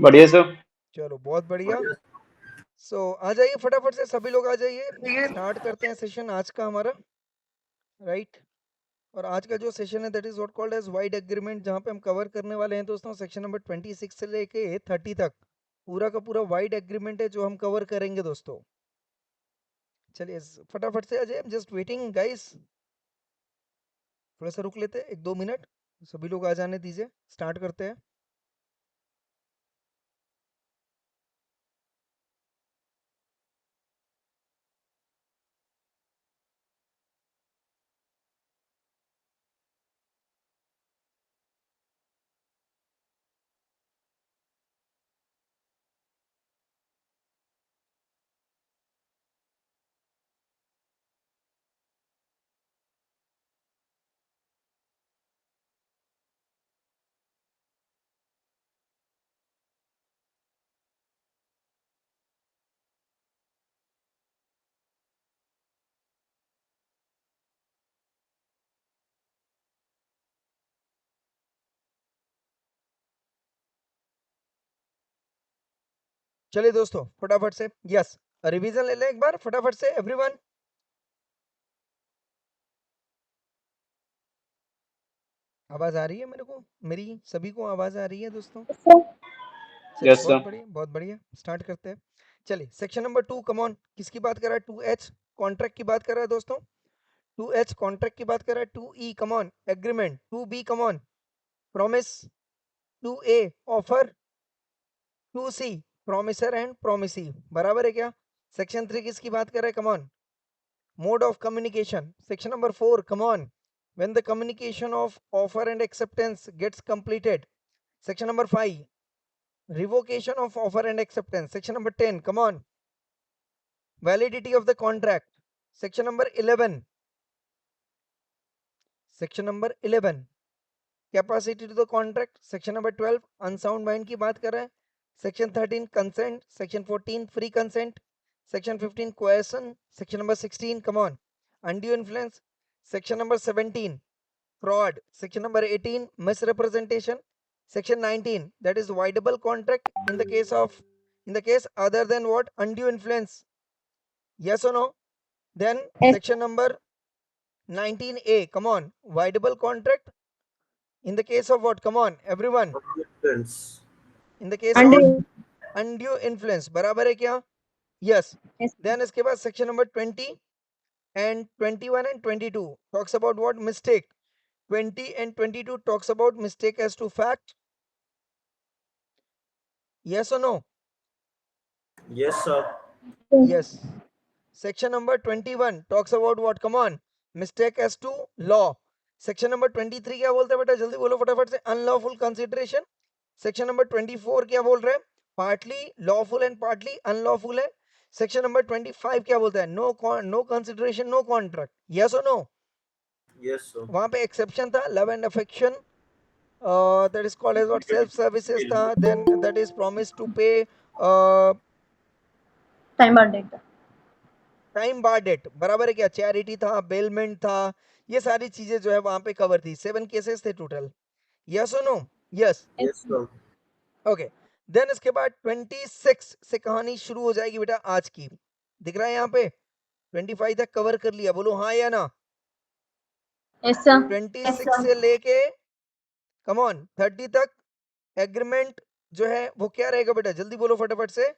बढ़िया सर। चलो बहुत बढ़िया। आ जाइए फटाफट से, सभी लोग आ जाइए, स्टार्ट करते हैं सेशन आज का हमारा, राइट। और आज का जो सेशन है that is what called as wide agreement, जहां पे हम कवर करने वाले हैं दोस्तों सेक्शन नंबर 26 से लेके 30 तक। पूरा का पूरा वाइड एग्रीमेंट है जो हम कवर करेंगे दोस्तों। चलिए फटाफट से आ जाइए, जस्ट वेटिंग गाइस। थोड़ा सा रुक लेते हैं 1-2 मिनट, सभी लोग आ जाने दीजिए, स्टार्ट करते हैं। चलिए दोस्तों फटाफट से, यस, रिवीजन ले लें एक बार फटाफट से एवरीवन। आवाज आ रही है मेरे को, मेरी सभी को आवाज आ रही है दोस्तों? चलिए यस बहुत सर। बढ़िया बहुत बढ़िया, स्टार्ट करते हैं। चलिए सेक्शन नंबर 2, कम ऑन, किसकी बात कर रहा है? 2H कॉन्ट्रैक्ट की बात कर रहा है दोस्तों। 2H कॉन्ट्रैक्ट की बात कर रहा है। 2E come on agreement. 2B come on promise. 2A offer. 2C promisor and promisee, बराबर है क्या? सेक्शन 3 किसकी बात कर रहा है? Come on, mode of communication. Section number 4, come on, when the communication of offer and acceptance gets completed. Section number 5, revocation of offer and acceptance. Section number 10, come on, validity of the contract. Section number 11, section number 11, capacity to the contract. Section number 12, unsound mind की बात कर रहे हैं। Section 13, consent. Section 14, free consent. Section 15, coercion. Section number 16, come on, undue influence. Section number 17, fraud. Section number 18, misrepresentation. Section 19, that is voidable contract in the case other than what? Undue influence. Yes or no? Then Yes. section number 19A, come on, voidable contract in the case of what? Come on everyone, Influence. in the case of Undue. undue influence, बराबर है क्या? Yes. Yes. Then इसके बाद section number 20 and 21 and 22 talks about what? Mistake. 20 and 22 talks about mistake as to fact. Yes or no? Yes, sir. Yes. Section number 21 talks about what? Come on, mistake as to law. Section number 23 क्या बोलते हैं बेटा? जल्दी बोलो फटाफट से। Unlawful consideration. Section number 24 क्या बोल रहे हैं? Partly lawful and partly unlawful है। सेक्शन नंबर 25 क्या बोलता है? No consideration no contract. Yes और नो? Yes, sir. वहां पे एक्सेप्शन था, love and affection, that is called as what? Self services था। Then that is promise to pay Time or date. Time bar debt, बराबर है क्या? Charity था, bailment था, ये सारी चीजें जो है वहां पे कवर थी। 7 केसेस थे टोटल। यस और no? Yes. Yes, sir. Okay. Then इसके बाद 26 से कहानी शुरू हो जाएगी बेटा आज की। दिख रहा है यहाँ पे? 25 तक कवर कर लिया, बोलो हाँ या ना? Yes, sir. 26 से लेके कम ऑन 30 तक एग्रीमेंट जो है वो क्या रहेगा बेटा? जल्दी बोलो फटाफट से।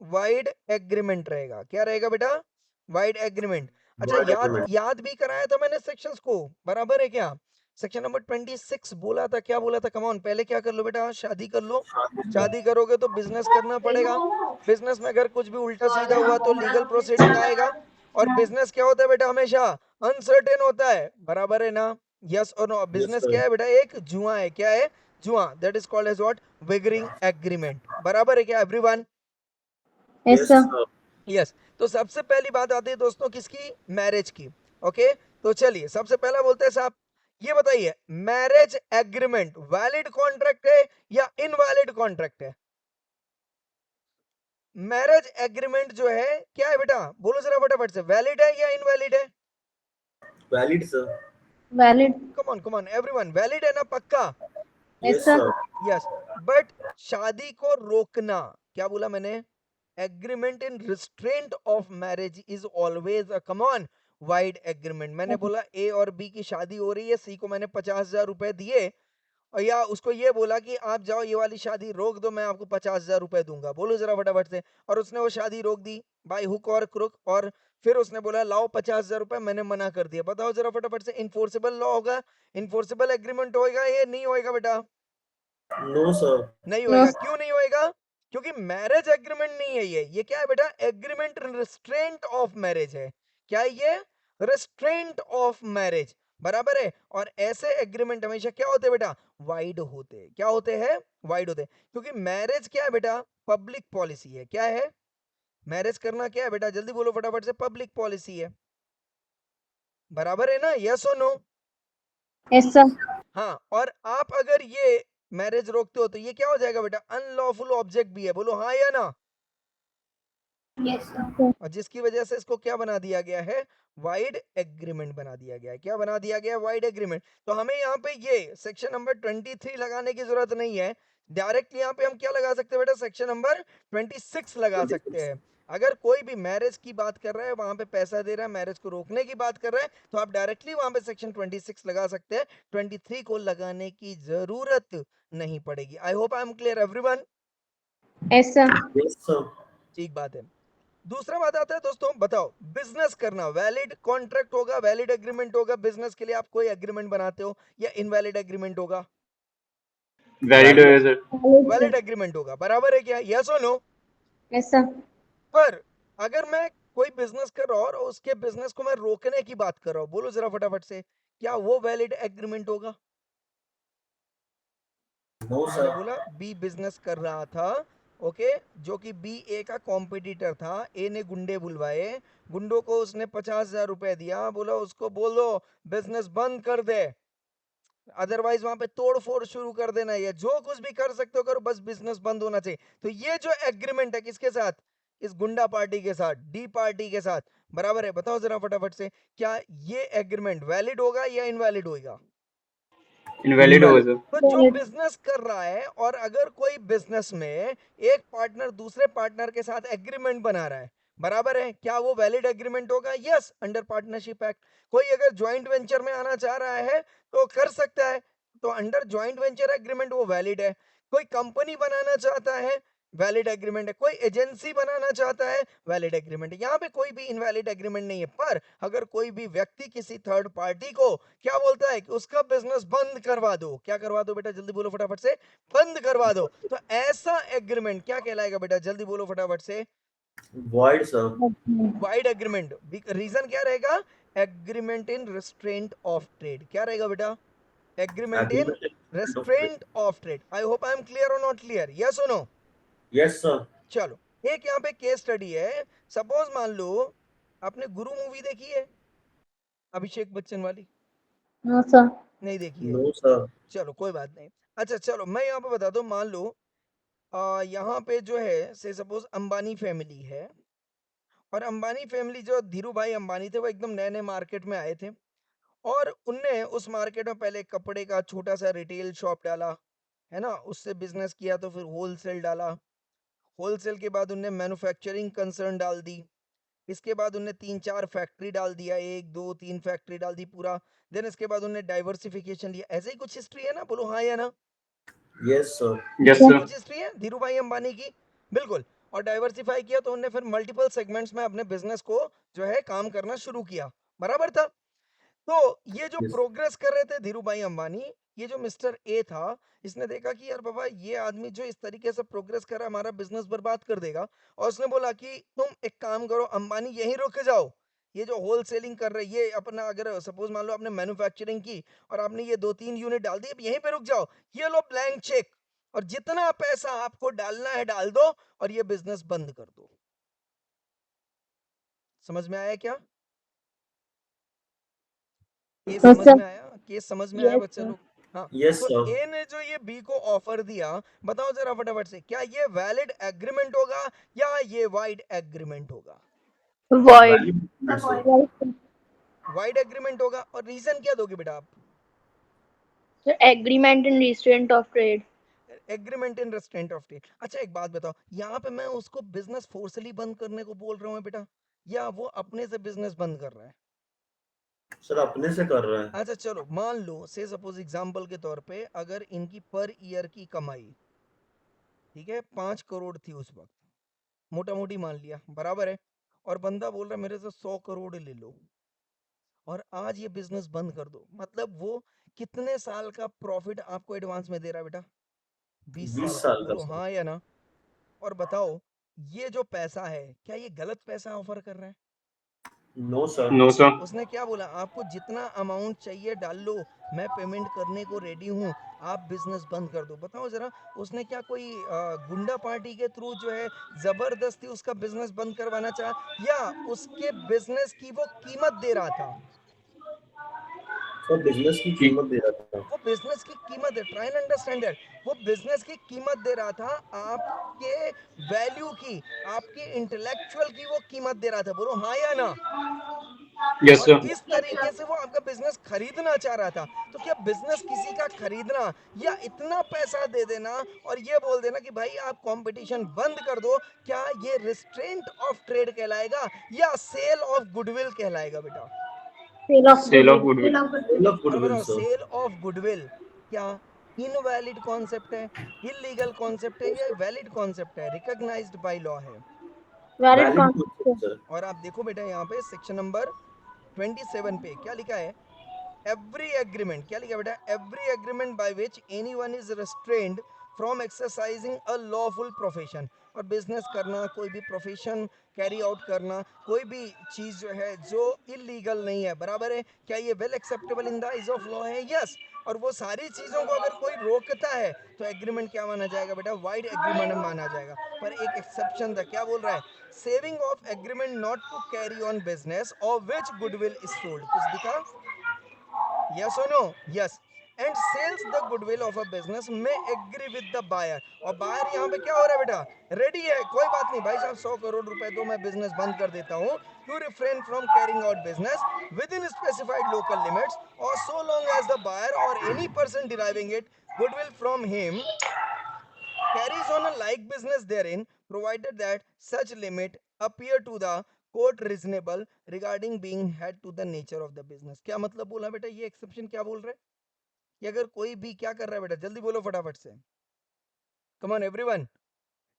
वाइड एग्रीमेंट रहेगा। क्या रहेगा बेटा? Wide agreement. अच्छा, Word याद agreement. याद भी कराया था मैंने सेक्शंस को, बराबर है क्या? सेक्शन नंबर 26 बोला था, क्या बोला था? कम ऑन, पहले क्या कर लो बेटा? शादी कर लो। शादी करोगे तो बिजनेस करना पड़ेगा। बिजनेस में अगर कुछ भी उल्टा सीधा हुआ तो लीगल प्रोसीडिंग आएगा। और बिजनेस क्या होता है बेटा? हमेशा अनसर्टेन होता है, बराबर है ना? यस और नो? Yes, business sir. क्या है बेटा? एक जुआ है। क्या है? जुआ। That is called as what? Wagering agreement, बराबर है क्या everyone? Yes, Yes, sir. sir. Yes. तो सबसे पहली बात आती है दोस्तों किसकी? मैरिज की। ओके, तो चलिए सबसे पहला बोलते हैं साहब, ये बताइए मैरिज एग्रीमेंट वैलिड कॉन्ट्रैक्ट है या इनवैलिड कॉन्ट्रैक्ट है? मैरिज एग्रीमेंट जो है क्या है बेटा? बोलो जरा फटाफट से, वैलिड है या इनवैलिड है? Valid, sir. Valid. Come on everyone, valid है ना? पक्का? Yes, Yes, sir. sir. Yes, but शादी को रोकना, क्या बोला मैंने? Agreement in restraint of marriage is always a come on wide agreement. मैंने बोला ए और बी की शादी हो रही है, सी को मैंने 50,000 रुपए दिए, और या उसको ये बोला कि आप जाओ ये वाली शादी रोक दो, मैं आपको 50,000 रुपए दूंगा। बोलो जरा फटाफट से। और उसने वो शादी रोक दी बाय हुक और क्रुक, और फिर उसने बोला लाओ 50,000 रुपए, मैंने मना कर दिया। बताओ जरा फटाफट से, इन्फोर्सेबल लॉ होगा, इन्फोर्सेबल एग्रीमेंट होएगा ये नहीं होएगा बेटा? No, sir. नहीं No, होएगा। sir. क्यों नहीं होएगा? क्योंकि मैरिज एग्रीमेंट नहीं है ये क्या है बेटा? एग्रीमेंट रिस्ट्रेंट ऑफ मैरिज है। क्या है ये? रिस्ट्रेंट ऑफ मैरिज, बराबर है। और ऐसे एग्रीमेंट हमेशा क्या होते हैं बेटा? वाइड होते हैं। क्या होते हैं? वाइड होते हैं। क्योंकि मैरिज क्या है बेटा? पब्लिक पॉलिसी है। क्या है? मैरिज करना क्या है बेटा? जल्दी बोलो फटाफट से। पब्लिक पॉलिसी है, बराबर है ना? यस और नो? Yes, sir. हाँ, और आप अगर ये मैरिज रोकते हो तो ये क्या हो जाएगा बेटा? अनलॉफुल ऑब्जेक्ट भी है। बोलो हाँ या ना? Yes, sir. और जिसकी वजह से इसको क्या बना दिया गया है? वाइड एग्रीमेंट बना दिया गया है। क्या बना दिया गया है? Wide agreement. तो हमें यहाँ पे ये सेक्शन नंबर 23 लगाने की जरूरत नहीं है। डायरेक्ट यहाँ पे हम क्या लगा सकते हैं बेटा? सेक्शन नंबर 26 लगा सकते 26. हैं। अगर कोई भी मैरिज की बात कर रहा है, वहां पे पैसा दे रहा है, मैरिज को रोकने की बात कर रहा है, तो आप डायरेक्टली वहां पे सेक्शन 26 लगा सकते हैं। 23 को लगाने की जरूरत नहीं पड़ेगी। आई hope I am clear everyone. Yes, sir. Yes, sir. ठीक बात है। दूसरा बात आता है दोस्तों, बताओ, बिजनेस करना वैलिड कॉन्ट्रैक्ट होगा, वैलिड एग्रीमेंट होगा? बिजनेस के लिए आप कोई एग्रीमेंट बनाते हो, या इनवैलिड एग्रीमेंट होगा? वैलिड है सर। वैलिड एग्रीमेंट होगा, बराबर है क्या? यस और नो? Yes, sir. पर अगर मैं कोई बिजनेस कर रहा हूं और उसके बिजनेस को मैं रोकने की बात कर रहा हूं, बोलो जरा फटाफट से, क्या वो वैलिड एग्रीमेंट होगा? No, मैंने sir. बोला बी बिजनेस कर रहा था, ओके, जो कि बी ए का कॉम्पिटिटर था। ए ने गुंडे बुलवाए, गुंडों को उसने 50,000 रुपए दिया, बोला उसको बोल दो बिजनेस बंद कर दे, अदरवाइज वहां पे तोड़ फोड़ शुरू कर देना, या जो कुछ भी कर सकते हो करो, बस बिजनेस बंद होना चाहिए। तो ये जो एग्रीमेंट है किसके साथ? इस गुंडा पार्टी के साथ, डी पार्टी के साथ, बराबर है। बताओ जरा फटाफट से, क्या ये एग्रीमेंट वैलिड होगा या इनवैलिड होगा? इनवैलिड होगा सर। तो जो बिजनेस कर रहा है, और अगर कोई बिजनेस में एक पार्टनर दूसरे पार्टनर के साथ एग्रीमेंट बना रहा है, बराबर है, क्या वो वैलिड एग्रीमेंट होगा? Yes, under partnership act. कोई अगर ज्वाइंट वेंचर में आना चाह रहा है तो कर सकता है, तो अंडर ज्वाइंट वेंचर एग्रीमेंट वो वैलिड है। कोई कंपनी बनाना चाहता है, वैलिड एग्रीमेंट है। कोई एजेंसी बनाना चाहता है, वैलिड एग्रीमेंट है। यहाँ पे कोई भी इनवैलिड एग्रीमेंट नहीं है। पर अगर कोई भी व्यक्ति किसी थर्ड पार्टी को क्या बोलता है कि उसका बिजनेस बंद करवा दो, क्या करवा दो बेटा? जल्दी बोलो फटाफट से। बंद करवा दो। तो ऐसा एग्रीमेंट क्या कहलाएगा बेटा? जल्दी बोलो फटाफट से। Void, sir. Void agreement. Reason क्या रहेगा? Agreement in restraint of trade. क्या रहेगा बेटा? Agreement in Agreement of trade. Restraint of trade. I hope I am clear और नॉट क्लियर? यस और नो? Yes, sir. चलो, एक यहाँ पे केस स्टडी है। सपोज मान लो आपने गुरु मूवी देखी है, अभिषेक बच्चन वाली? No, sir. नहीं देखी है? No, sir. चलो कोई बात नहीं। अच्छा चलो, मैं यहाँ पे बता दूं, मान लो यहाँ पे जो है से सपोज अंबानी फैमिली है, और अंबानी फैमिली जो धीरू भाई अंबानी थे, वो एकदम नए नए मार्केट में आए थे, और उनने उस मार्केट में पहले कपड़े का छोटा सा रिटेल शॉप डाला, है ना, उससे बिजनेस किया, तो फिर होलसेल डाला, होलसेल के बाद उनने मैन्युफैक्चरिंग कंसर्न डाल दी, इसके बाद उनने 3-4 फैक्ट्री डाल दिया, 1-2-3 फैक्ट्री डाल दी पूरा। देन इसके बाद उनने डाइवर्सिफिकेशन लिया। ऐसे ही कुछ हिस्ट्री है ना? बोलो हाँ या ना? Yes, sir. यस ऐसी सर। कुछ हिस्ट्री है धीरू भाई अंबानी की, बिल्कुल। और डाइवर्सिफाई किया तो उन्होंने फिर मल्टीपल सेगमेंट्स में अपने बिजनेस को जो है काम करना शुरू किया, बराबर था। तो ये जो Yes. प्रोग्रेस कर रहे थे धीरू भाई अंबानी, ये जो मिस्टर ए था, इसने देखा कि यार बाबा ये आदमी जो इस तरीके से प्रोग्रेस कर रहा है, हमारा बिजनेस बर्बाद कर देगा। और उसने बोला कि तुम एक काम करो अंबानी, यहीं रुक जाओ, ये जो होलसेलिंग कर रहे, ये अपना अगर सपोज मान लो आपने मैन्युफैक्चरिंग की और आपने ये 2-3 यूनिट डाल दी, अब यहीं पे रुक जाओ, ये लो ब्लैंक चेक, और जितना पैसा आपको डालना है डाल दो, और ये बिजनेस बंद कर दो। समझ में आया क्या? केस No, समझ sir. में आया? केस समझ में आया Yes, बच्चे sir. लोग? हाँ। Yes, तो sir. ए ने जो ये बी को ऑफर दिया, बताओ जरा फटाफट से, क्या ये वैलिड एग्रीमेंट होगा या ये वाइड एग्रीमेंट होगा? Void. Valid, sir. Right, sir. Void agreement होगा। और रीजन क्या दोगे बेटा आप? So agreement and restraint of trade. Agreement in restaurant of trade. अच्छा एक बात बताओ, यहाँ पे मैं उसको बिजनेस फोर्सली बंद करने को बोल रहा हूँ बेटा, या वो अपने से बिजनेस बंद कर रहा है? सर अपने से कर रहे हैं। अच्छा चलो मान लो से सपोज एग्जांपल के तौर पे, अगर इनकी पर ईयर की कमाई, ठीक है, 5 करोड़ थी उस वक्त, मोटा मोटी मान लिया, बराबर है, और बंदा बोल रहा है मेरे से 100 करोड़ ले लो और आज ये बिजनेस बंद कर दो, मतलब वो कितने साल का प्रॉफिट आपको एडवांस में दे रहा है बेटा? 20 20 साल का। साल का बोलो सर। हाँ या ना। और बताओ ये जो पैसा है क्या ये गलत पैसा ऑफर कर रहा है? No sir. No sir. उसने क्या बोला, आपको जितना अमाउंट चाहिए डाल लो, मैं पेमेंट करने को रेडी हूँ, आप बिजनेस बंद कर दो। बताओ जरा, उसने क्या कोई गुंडा पार्टी के थ्रू जो है जबरदस्ती उसका बिजनेस बंद करवाना चाहा, या उसके बिजनेस की वो कीमत दे रहा था? सर बिजनेस की कीमत दे रहा था। वो बिजनेस की कीमत है, ट्राई एंड अंडरस्टैंड दैट, वो बिजनेस की कीमत दे रहा था, आपके वैल्यू की, आपकी इंटेलेक्चुअल की वो कीमत दे रहा था। बोलो हाँ या ना। यस और सर। इस तरीके से वो आपका बिजनेस खरीदना चाह रहा था। तो क्या बिजनेस किसी का खरीदना या इतना पैसा दे देना और ये बोल देना कि भाई आप कंपटीशन बंद कर दो, क्या ये रिस्ट्रेंट ऑफ ट्रेड कहलाएगा या सेल ऑफ गुडविल कहलाएगा बेटा? Sale of sale of goodwill. Goodwill. Sale of और गुडविल बताओ सर। सेल ऑफ गुडविल क्या इनवैलिड कॉन्सेप्ट है, इलीगल कॉन्सेप्ट है, या वैलिड कॉन्सेप्ट है, रिकॉग्नाइज्ड बाय लॉ है? Valid valid concept. सर। और आप देखो बेटा यहाँ पे सेक्शन नंबर 27 पे क्या लिखा है, एवरी एग्रीमेंट, क्या लिखा बेटा, every agreement by which anyone is restrained from exercising a lawful profession. और बिजनेस करना, कोई भी प्रोफेशन कैरी आउट करना, कोई भी चीज जो है जो इलीगल नहीं है, बराबर है, क्या ये well acceptable in the eyes of law है? यस। और वो सारी चीजों को अगर कोई रोकता है तो एग्रीमेंट क्या माना जाएगा बेटा? वाइड एग्रीमेंट माना जाएगा। पर एक एक्सेप्शन था, क्या बोल रहा है, saving of agreement not to carry on business और विच गुडविल इज सोल्ड। कुछ दिखा? Yes or no? Yes. And sells the goodwill of a business may agree with the buyer. और बायर यहाँ पे क्या हो रहा है बेटा? रेडी है, कोई बात नहीं भाई साहब, 100 करोड़ रुपए दो, मैं बिजनेस बंद कर देता हूँ, to refrain from carrying out business with in specified local limits, और so long as the buyer or any person deriving it goodwill from him carries on a like business therein, provided that such limit appear to the court reasonable regarding being had to the nature of the business। क्या मतलब बोला बेटा, ये exception क्या बोल रहा है कि अगर कोई भी क्या कर रहा है बेटा, जल्दी बोलो फटाफट से, कम ऑन एवरीवन,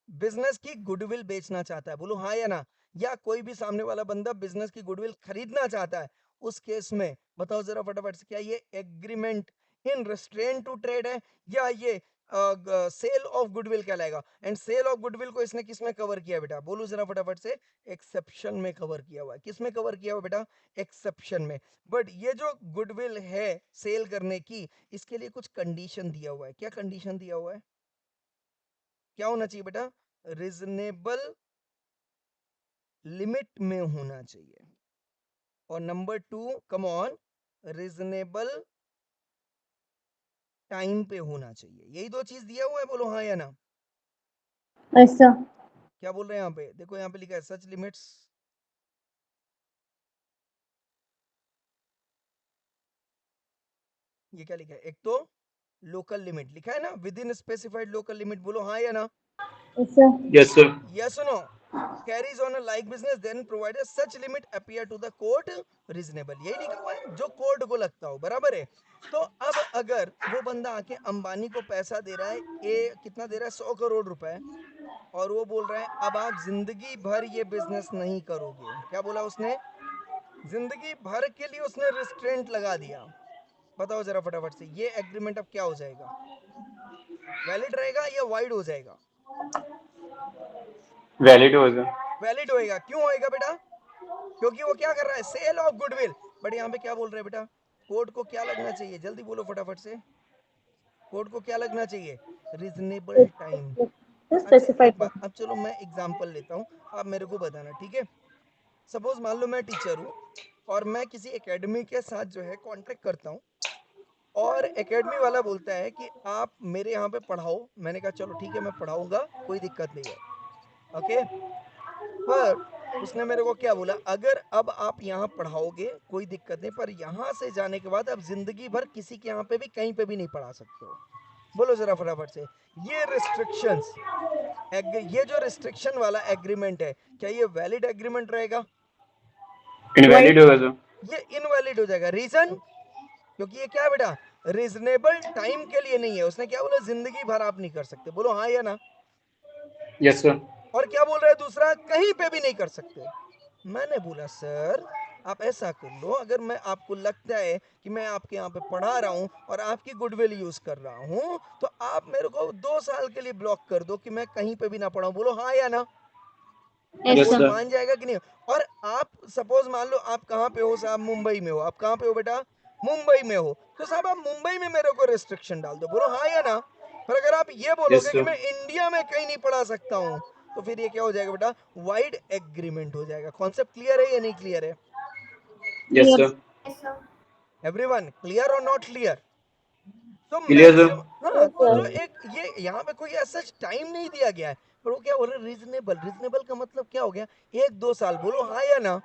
बिजनेस की गुडविल बेचना चाहता है, बोलो हाँ या ना, या कोई भी सामने वाला बंदा बिजनेस की गुडविल खरीदना चाहता है, उस केस में बताओ जरा फटाफट से, क्या ये agreement in restraint to trade है या ये सेल ऑफ गुडविल कहलाएगा? एंड सेल ऑफ गुडविल को इसने किस में कवर किया बेटा, बोलो जरा फटाफट से, एक्सेप्शन में कवर किया हुआ है। किस में कवर किया हुआ बेटा? एक्सेप्शन में। बट ये जो गुडविल है सेल करने की, इसके लिए कुछ कंडीशन दिया हुआ है। क्या कंडीशन दिया हुआ है? क्या होना चाहिए बेटा? रीजनेबल लिमिट में होना चाहिए, और number 2 come on, reasonable time पे होना चाहिए। यही दो चीज दिया हुआ है, बोलो हाँ या ना। ऐसा। क्या बोल रहे हैं यहाँ पे, देखो यहाँ पे लिखा है सच लिमिट्स, ये क्या लिखा है, एक तो लोकल लिमिट लिखा है ना, with in specified local limit, बोलो हाँ या ना। ऐसा। Yes sir. yes or no, carries on a like business then provided such limit appear to the court reasonable, यही लिखा हुआ है जो कोर्ट को लगता हो, बराबर है। तो अब अगर वो बंदा आके अंबानी को पैसा दे रहा है, कितना दे रहा है, 100 करोड़ रुपए, और वो बोल रहा है अब आप जिंदगी भर ये बिजनेस नहीं करोगे, क्या बोला उसने, जिंदगी भर के लिए उसने रिस्ट्रेंट लगा दिया। बताओ जरा फटाफट से, ये एग्रीमेंट अब क्या हो जाएगा, वैलिड रहेगा या वाइड हो जाएगा? वैलिड हो सर। वैलिड होएगा। क्यों होएगा बेटा? क्योंकि वो क्या कर रहा है, सेल ऑफ गुडविल। बट यहाँ पे क्या बोल रहे हैं बेटा, कोर्ट को क्या लगना चाहिए, जल्दी बोलो फटाफट से, कोर्ट को क्या लगना चाहिए, रीजनेबल टाइम। अच्छा Specified. एक बात, अब चलो मैं एग्जांपल लेता हूँ, आप मेरे को बताना, ठीक है? सपोज मान लो मैं टीचर हूँ और मैं किसी एकेडमी के साथ जो है कॉन्ट्रैक्ट करता हूँ, और एकेडमी वाला बोलता है कि आप मेरे यहाँ पे पढ़ाओ। मैंने कहा चलो ठीक है मैं पढ़ाऊंगा, कोई दिक्कत नहीं है, ओके। पर उसने मेरे को क्या बोला, अगर अब आप यहाँ पढ़ाओगे कोई दिक्कत नहीं, पर यहाँ से जाने के बाद आप जिंदगी भर किसी के यहाँ पे भी कहीं पे भी नहीं पढ़ा सकते हो। बोलो जरा फटाफट से, ये रिस्ट्रिक्शंस, ये जो रिस्ट्रिक्शन वाला एग्रीमेंट है, क्या ये वैलिड एग्रीमेंट रहेगा? इनवैलिड होगा सर। ये इनवैलिड हो जाएगा। रीजन, क्योंकि ये क्या है बेटा, रीजनेबल टाइम के लिए नहीं है। उसने क्या बोला, जिंदगी भर आप नहीं कर सकते। बोलो हाँ या ना। Yes sir. और क्या बोल रहा है दूसरा, कहीं पे भी नहीं कर सकते। मैंने बोला सर आप ऐसा कर लो, अगर मैं आपको लगता है कि मैं आपके यहाँ पे पढ़ा रहा हूँ और आपकी गुडविल यूज कर रहा हूँ, तो आप मेरे को 2 साल के लिए ब्लॉक कर दो कि मैं कहीं पे भी ना पढ़ाऊँ। बोलो हाँ या ना। Yes, यस कोई sir. सर। मान जाएगा कि नहीं? और आप सपोज मान लो आप कहाँ पे हो साहब, मुंबई में हो। आप कहाँ पे हो बेटा, मुंबई में हो। तो साहब आप मुंबई में मेरे को रिस्ट्रिक्शन डाल दो। बोलो हाँ या ना। पर अगर आप ये यस बोलोगे कि सर। मैं इंडिया में कहीं नहीं पढ़ा सकता हूँ, तो फिर ये क्या हो जाएगा बेटा, वाइड एग्रीमेंट हो जाएगा। कॉन्सेप्ट क्लियर है या नहीं क्लियर है? Yes Yes. Sir. Everyone clear और नॉट क्लियर? तो क्लियर सर। मैक्सिमम, हाँ, तो जो एक ये यहाँ पे कोई ऐसा टाइम नहीं दिया गया है, पर वो क्या बोल रहे, रीजनेबल। रीजनेबल का मतलब क्या हो गया, 1-2 साल। बोलो हाँ या ना।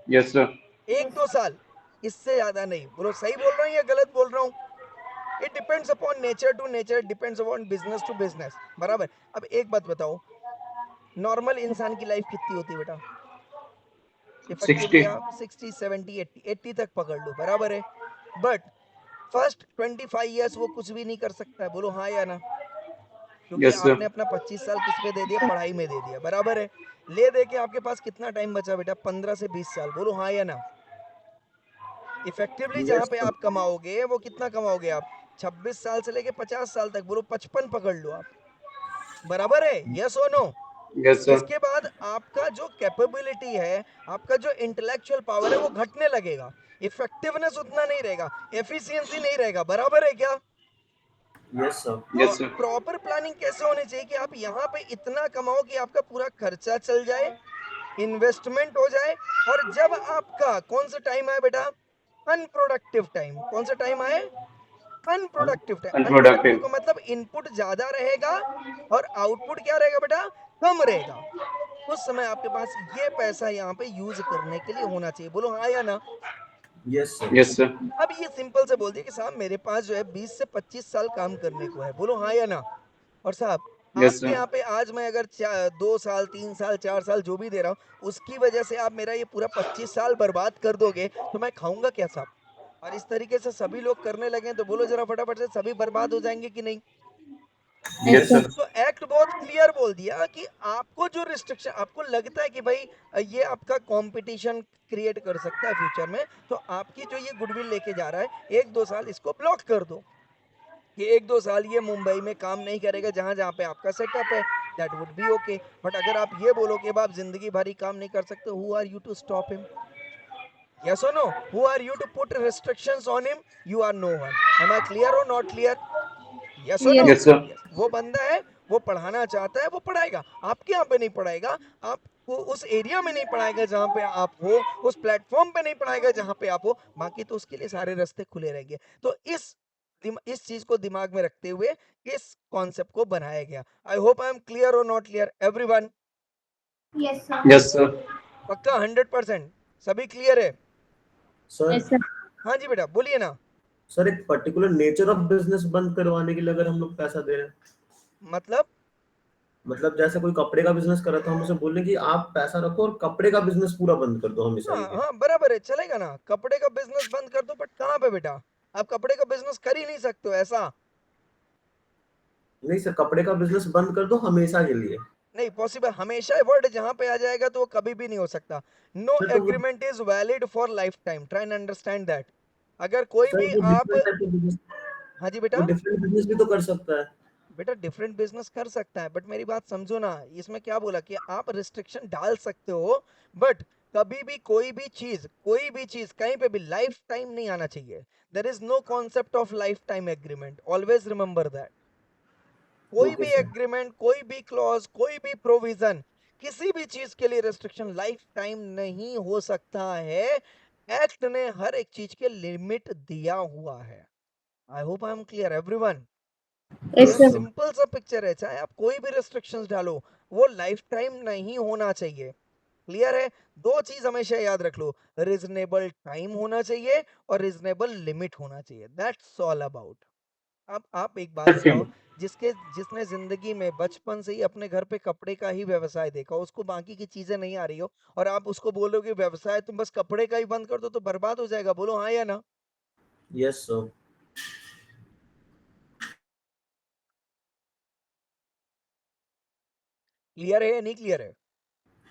Yes sir. 1-2 साल, इससे ज्यादा नहीं। बोलो सही बोल रहा हूँ या गलत बोल रहा हूँ? It depends upon nature to nature, depends upon business to business, बराबर। अब एक बात बताओ, नॉर्मल इंसान की लाइफ कितनी होती है बेटा? इफेक्टिवली 60। आप 60, 70, 80 तक पकड़ लो, बराबर है। बट फर्स्ट 25 ईयर्स वो कुछ भी नहीं कर सकता है। बोलो हाँ या ना। क्योंकि यस आपने सर। अपना 25 साल किस पे दे दिया, पढ़ाई में दे दिया, बराबर है। ले दे के आपके पास कितना टाइम बचा बेटा, 15 से 20 साल। बोलो हाँ या ना। इफेक्टिवली जहां यस पे सर। आप कमाओगे वो कितना कमाओगे आप, 26 साल से लेके 50 साल तक। बोलो 55 पकड़ लो आप, बराबर है, यस और नो? Yes sir. इसके बाद आपका जो कैपेबिलिटी है, आपका जो इंटेलेक्चुअल पावर है, वो घटने लगेगा। इफेक्टिवनेस उतना नहीं रहेगा, एफिशिएंसी नहीं रहेगा, बराबर है क्या? Yes sir. तो यस सर। प्रॉपर प्लानिंग कैसे होनी चाहिए कि आप यहाँ पे इतना कमाओ कि आपका पूरा खर्चा चल जाए, इन्वेस्टमेंट हो जाए, और जब आपका कौन सा टाइम है बेटा, अनप्रोडक्टिव टाइम। कौन सा टाइम है, अनप्रोडक्टिव टाइम। Unproductive unproductive. का मतलब इनपुट ज्यादा रहेगा और आउटपुट क्या रहेगा बेटा, कम रहेगा। उस समय आपके पास ये पैसा यहाँ पे यूज करने के लिए होना चाहिए। बोलो हाँ या ना। Yes sir. Yes sir. अब ये सिंपल से बोल दिए कि साहब मेरे पास जो है 20 से 25 साल काम करने को है। बोलो हाँ या ना। और साहब यस आपके सर। यहाँ पे आज मैं अगर 2 साल 3 साल 4 साल जो भी दे रहा हूँ, उसकी वजह से आप मेरा ये पूरा 25 साल बर्बाद कर दोगे, तो मैं खाऊंगा क्या साहब? और इस तरीके से सभी लोग करने लगे तो बोलो जरा फटाफट से, सभी बर्बाद हो जाएंगे कि नहीं? Yes, yes sir. सर। तो एक्ट बहुत क्लियर बोल दिया कि आपको जो रिस्ट्रिक्शन, आपको लगता है कि भाई ये आपका कंपटीशन क्रिएट कर सकता है फ्यूचर में, तो आपकी जो ये गुडविल लेके जा रहा है, 1-2 साल इसको ब्लॉक कर दो कि 1-2 साल ये मुंबई में काम नहीं करेगा जहां जहां पे आपका सेटअप है। That would be okay. But अगर आप ये बोलो कि अब आप जिंदगी भर ही काम नहीं कर सकते, who are you to stop him? Yes और no? Who are you to put restrictions on him? You are no one. Am I clear और नॉट क्लियर? यस और no? Yes. Yes sir. Yes. वो बंदा है, वो पढ़ाना चाहता है, वो पढ़ाएगा, आपके यहाँ पे नहीं पढ़ाएगा, आपको उस एरिया में नहीं पढ़ाएगा जहां पे आप हो, उस प्लेटफॉर्म पे नहीं पढ़ाएगा जहां पे आप हो, बाकी तो उसके लिए सारे रास्ते खुले रहेंगे। तो इस चीज को दिमाग में रखते हुए इस कॉन्सेप्ट को बनाया गया। I hope I am clear और not clear everyone? Yes, sir. Yes sir. पक्का 100%? सभी क्लियर है? Sir Yes, sir. हाँ जी बेटा बोलिए ना। सर एक पर्टिकुलर नेचर ऑफ बिजनेस बंद करवाने के लिए अगर हम लोग पैसा दे रहे हैं, मतलब मतलब जैसे कोई कपड़े का बिजनेस कर रहा था, हम उसे बोल रहे हैं कि आप पैसा रखो और कपड़े का बिजनेस पूरा बंद कर दो हमेशा के हाँ लिए। हाँ बराबर है, चलेगा ना। कपड़े का बिजनेस बंद कर दो, बट कहाँ पे बेटा? आप कपड़े का बिजनेस कर ही नहीं सकते हो ऐसा। नहीं सर, कपड़े का बिजनेस बंद कर दो हमेशा के लिए। नहीं पॉसिबल, हमेशा वर्ड जहां पे आ जाएगा तो वो कभी भी नहीं हो सकता। नो सर तो वो agreement is valid for life time, try and understand that. अगर कोई सर भी वो आप, डिफरेंट टाइप के बिजनेस, हाँ जी वो बेटा, डिफरेंट बिजनेस भी तो कर सकता है। बेटा डिफरेंट बिजनेस कर सकता है, बट मेरी बात समझो ना। इसमें क्या बोला कि आप रिस्ट्रिक्शन डाल सकते हो, बट कभी भी कोई भी चीज कहीं पे भी लाइफ टाइम नहीं आना चाहिए। There is no concept of life time agreement, always remember that. कोई ओके भी सर। एग्रीमेंट, कोई भी क्लॉज, कोई भी प्रोविजन, किसी भी चीज के लिए रेस्ट्रिक्शन लाइफ टाइम नहीं हो सकता है। एक्ट ने हर एक चीज के लिमिट दिया हुआ है। आई hope I am clear everyone? Yes, तो यस sir. सर। सिंपल सा पिक्चर है, चाहे आप कोई भी रेस्ट्रिक्शंस डालो, वो लाइफ टाइम नहीं होना चाहिए। क्लियर है? दो चीज हमेशा याद रख लो, रीजनेबल टाइम होना चाहिए और रीजनेबल लिमिट होना चाहिए, दैट्स ऑल अबाउट। अब आप एक बात सत्यम। बताओ, जिसने जिंदगी में बचपन से ही अपने घर पे कपड़े का ही व्यवसाय देखा, उसको बाकी की चीजें नहीं आ रही हो, और आप उसको बोलोगे व्यवसाय तुम बस कपड़े का ही बंद कर दो, तो बर्बाद हो जाएगा। बोलो हाँ या ना? Yes sir. क्लियर है या नहीं क्लियर है?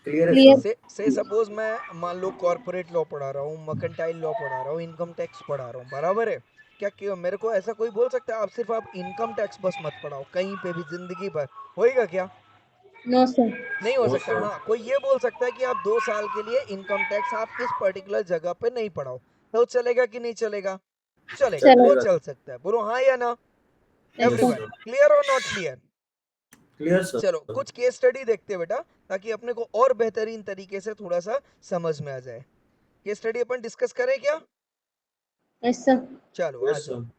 क्लियर है Clear. सर। से सपोज मैं मान लो कॉर्पोरेट लॉ पढ़ा रहा हूँ, मर्केंटाइल लॉ पढ़ा रहा हूँ, इनकम टैक्स पढ़ा रहा हूँ, बराबर है? क्या क्यों मेरे को ऐसा कोई बोल सकता है आप सिर्फ आप इनकम टैक्स बस मत पढ़ाओ कहीं पे भी जिंदगी भर? होएगा क्या? No, sir. नहीं हो नो सकता। सर। हाँ, कोई ये बोल सकता है कि आप 2 साल के लिए इनकम टैक्स आप किस पर्टिकुलर जगह पे नहीं पढ़ाओ, तो चलेगा कि नहीं चलेगा? चलेगा, चलो. वो चलेगा। चल सकता है। बोलो हाँ या ना? Yes, yes sir. Everyone sir. Clear और नॉट क्लियर? Clear sir. चलो कुछ केस स्टडी देखते हैं बेटा, ताकि अपने को और बेहतरीन तरीके से थोड़ा सा समझ में आ जाए। केस स्टडी अपन डिस्कस करें क्या? Yes, sir. चलो आ यस जाओ। सर।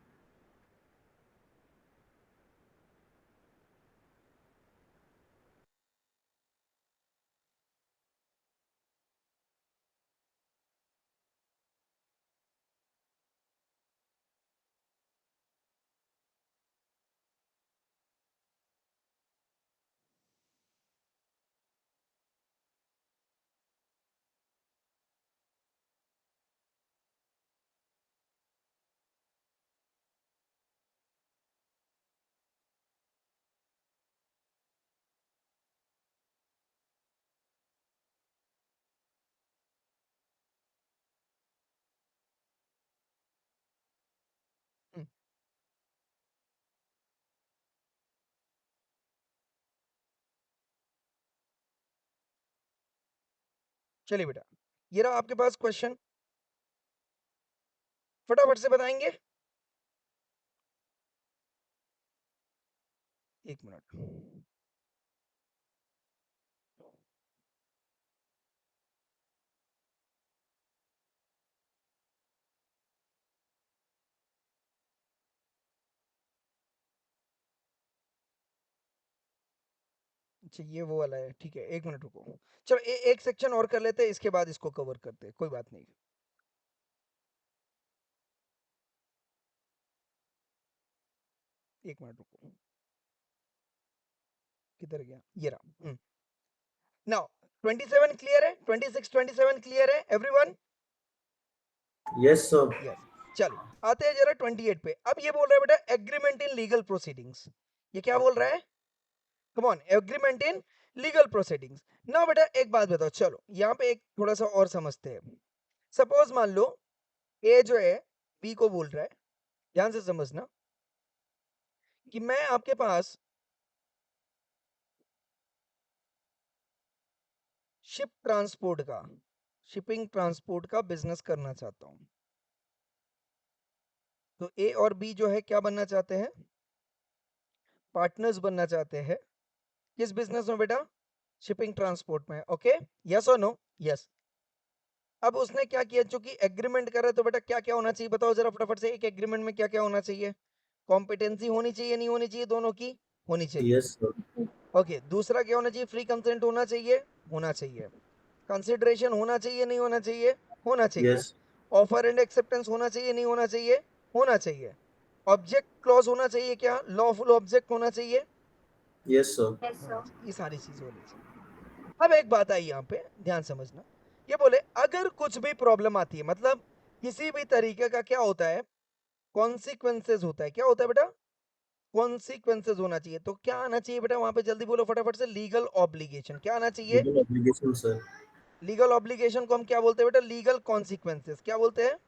हम्म, चलिए बेटा, ये रहा आपके पास क्वेश्चन, फटाफट से बताएंगे। एक मिनट। अच्छा ये वो वाला है, ठीक है, एक मिनट रुको। चलो एक सेक्शन और कर लेते हैं, इसके बाद इसको कवर करते हैं, कोई बात नहीं। एक मिनट रुको, किधर गया, ये रहा। नाउ 27 क्लियर है, 26 27 क्लियर है एवरीवन? Yes sir. यस। चलिए आते हैं जरा 28 पे। अब ये बोल रहा है बेटा एग्रीमेंट इन लीगल प्रोसीडिंग्स। ये क्या बोल रहा है? Come on, agreement in legal proceedings. ना बेटा एक बात बताओ, चलो यहाँ पे एक थोड़ा सा और समझते हैं। सपोज मान लो ए जो है बी को बोल रहा है, ध्यान से समझना, कि मैं आपके पास शिपिंग ट्रांसपोर्ट का बिजनेस करना चाहता हूं। तो ए और बी जो है क्या बनना चाहते हैं? पार्टनर्स बनना चाहते हैं। किस बिजनेस में बेटा? शिपिंग ट्रांसपोर्ट में। ओके, यस और नो? यस। अब उसने क्या किया, चूंकि एग्रीमेंट कर रहा है, तो बेटा क्या क्या होना चाहिए बताओ जरा फटाफट से, एक एग्रीमेंट में क्या क्या होना चाहिए? कॉम्पिटेंसी होनी चाहिए, नहीं होनी चाहिए? दोनों की होनी चाहिए। Yes sir. ओके, दूसरा क्या होना चाहिए? फ्री कंसेंट होना चाहिए, होना चाहिए। कंसिडरेशन होना चाहिए, नहीं होना चाहिए? होना चाहिए। यस। ऑफर एंड एक्सेप्टेंस होना चाहिए, नहीं होना चाहिए? होना चाहिए। ऑब्जेक्ट क्लॉज होना चाहिए, क्या लॉफुल ऑब्जेक्ट होना चाहिए? Yes sir. Yes, sir. ये सारी चीजें होनी चाहिए। अब एक बात आई यहाँ पे, ध्यान समझना। ये बोले अगर कुछ भी प्रॉब्लम आती है, मतलब किसी भी तरीके का क्या होता है, कॉन्सिक्वेंसेज होता है। क्या होता है बेटा? कॉन्सिक्वेंसेज होना चाहिए। तो क्या आना चाहिए बेटा वहां पे? जल्दी बोलो फटाफट से। Legal obligation. क्या आना चाहिए? Legal application sir. Legal obligation को हम क्या बोलते हैं बेटा? Legal consequences. क्या बोलते हैं?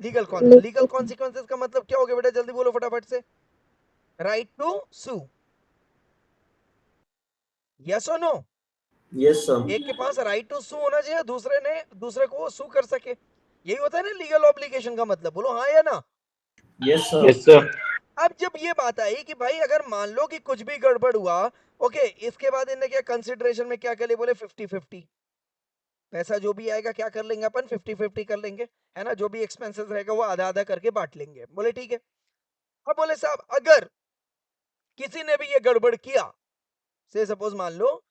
Legal Legal. कॉन्सिक्वेंसेज का मतलब क्या हो गया बेटा? जल्दी बोलो फटाफट से। राइट टू सू, यस और नो? Yes sir. एक के पास राइट टू सू होना चाहिए, दूसरे को सू कर सके। यही होता है ना लीगल ऑब्लिगेशन का मतलब। बोलो हाँ या ना? Yes sir. Yes sir. अब जब ये बात आई कि भाई अगर मान लो कि कुछ भी गड़बड़ हुआ, ओके, इसके बाद इन्हें क्या कंसिडरेशन में क्या कर ले? बोले 50-50। पैसा जो भी आएगा क्या कर लेंगे अपन? 50-50 कर लेंगे, है ना? जो भी एक्सपेंसेस रहेगा वो आधा आधा करके बांट लेंगे। बोले ठीक है। अब बोले साहब अगर किसी ने भी ये गड़बड़ किया, से सपोज मान लो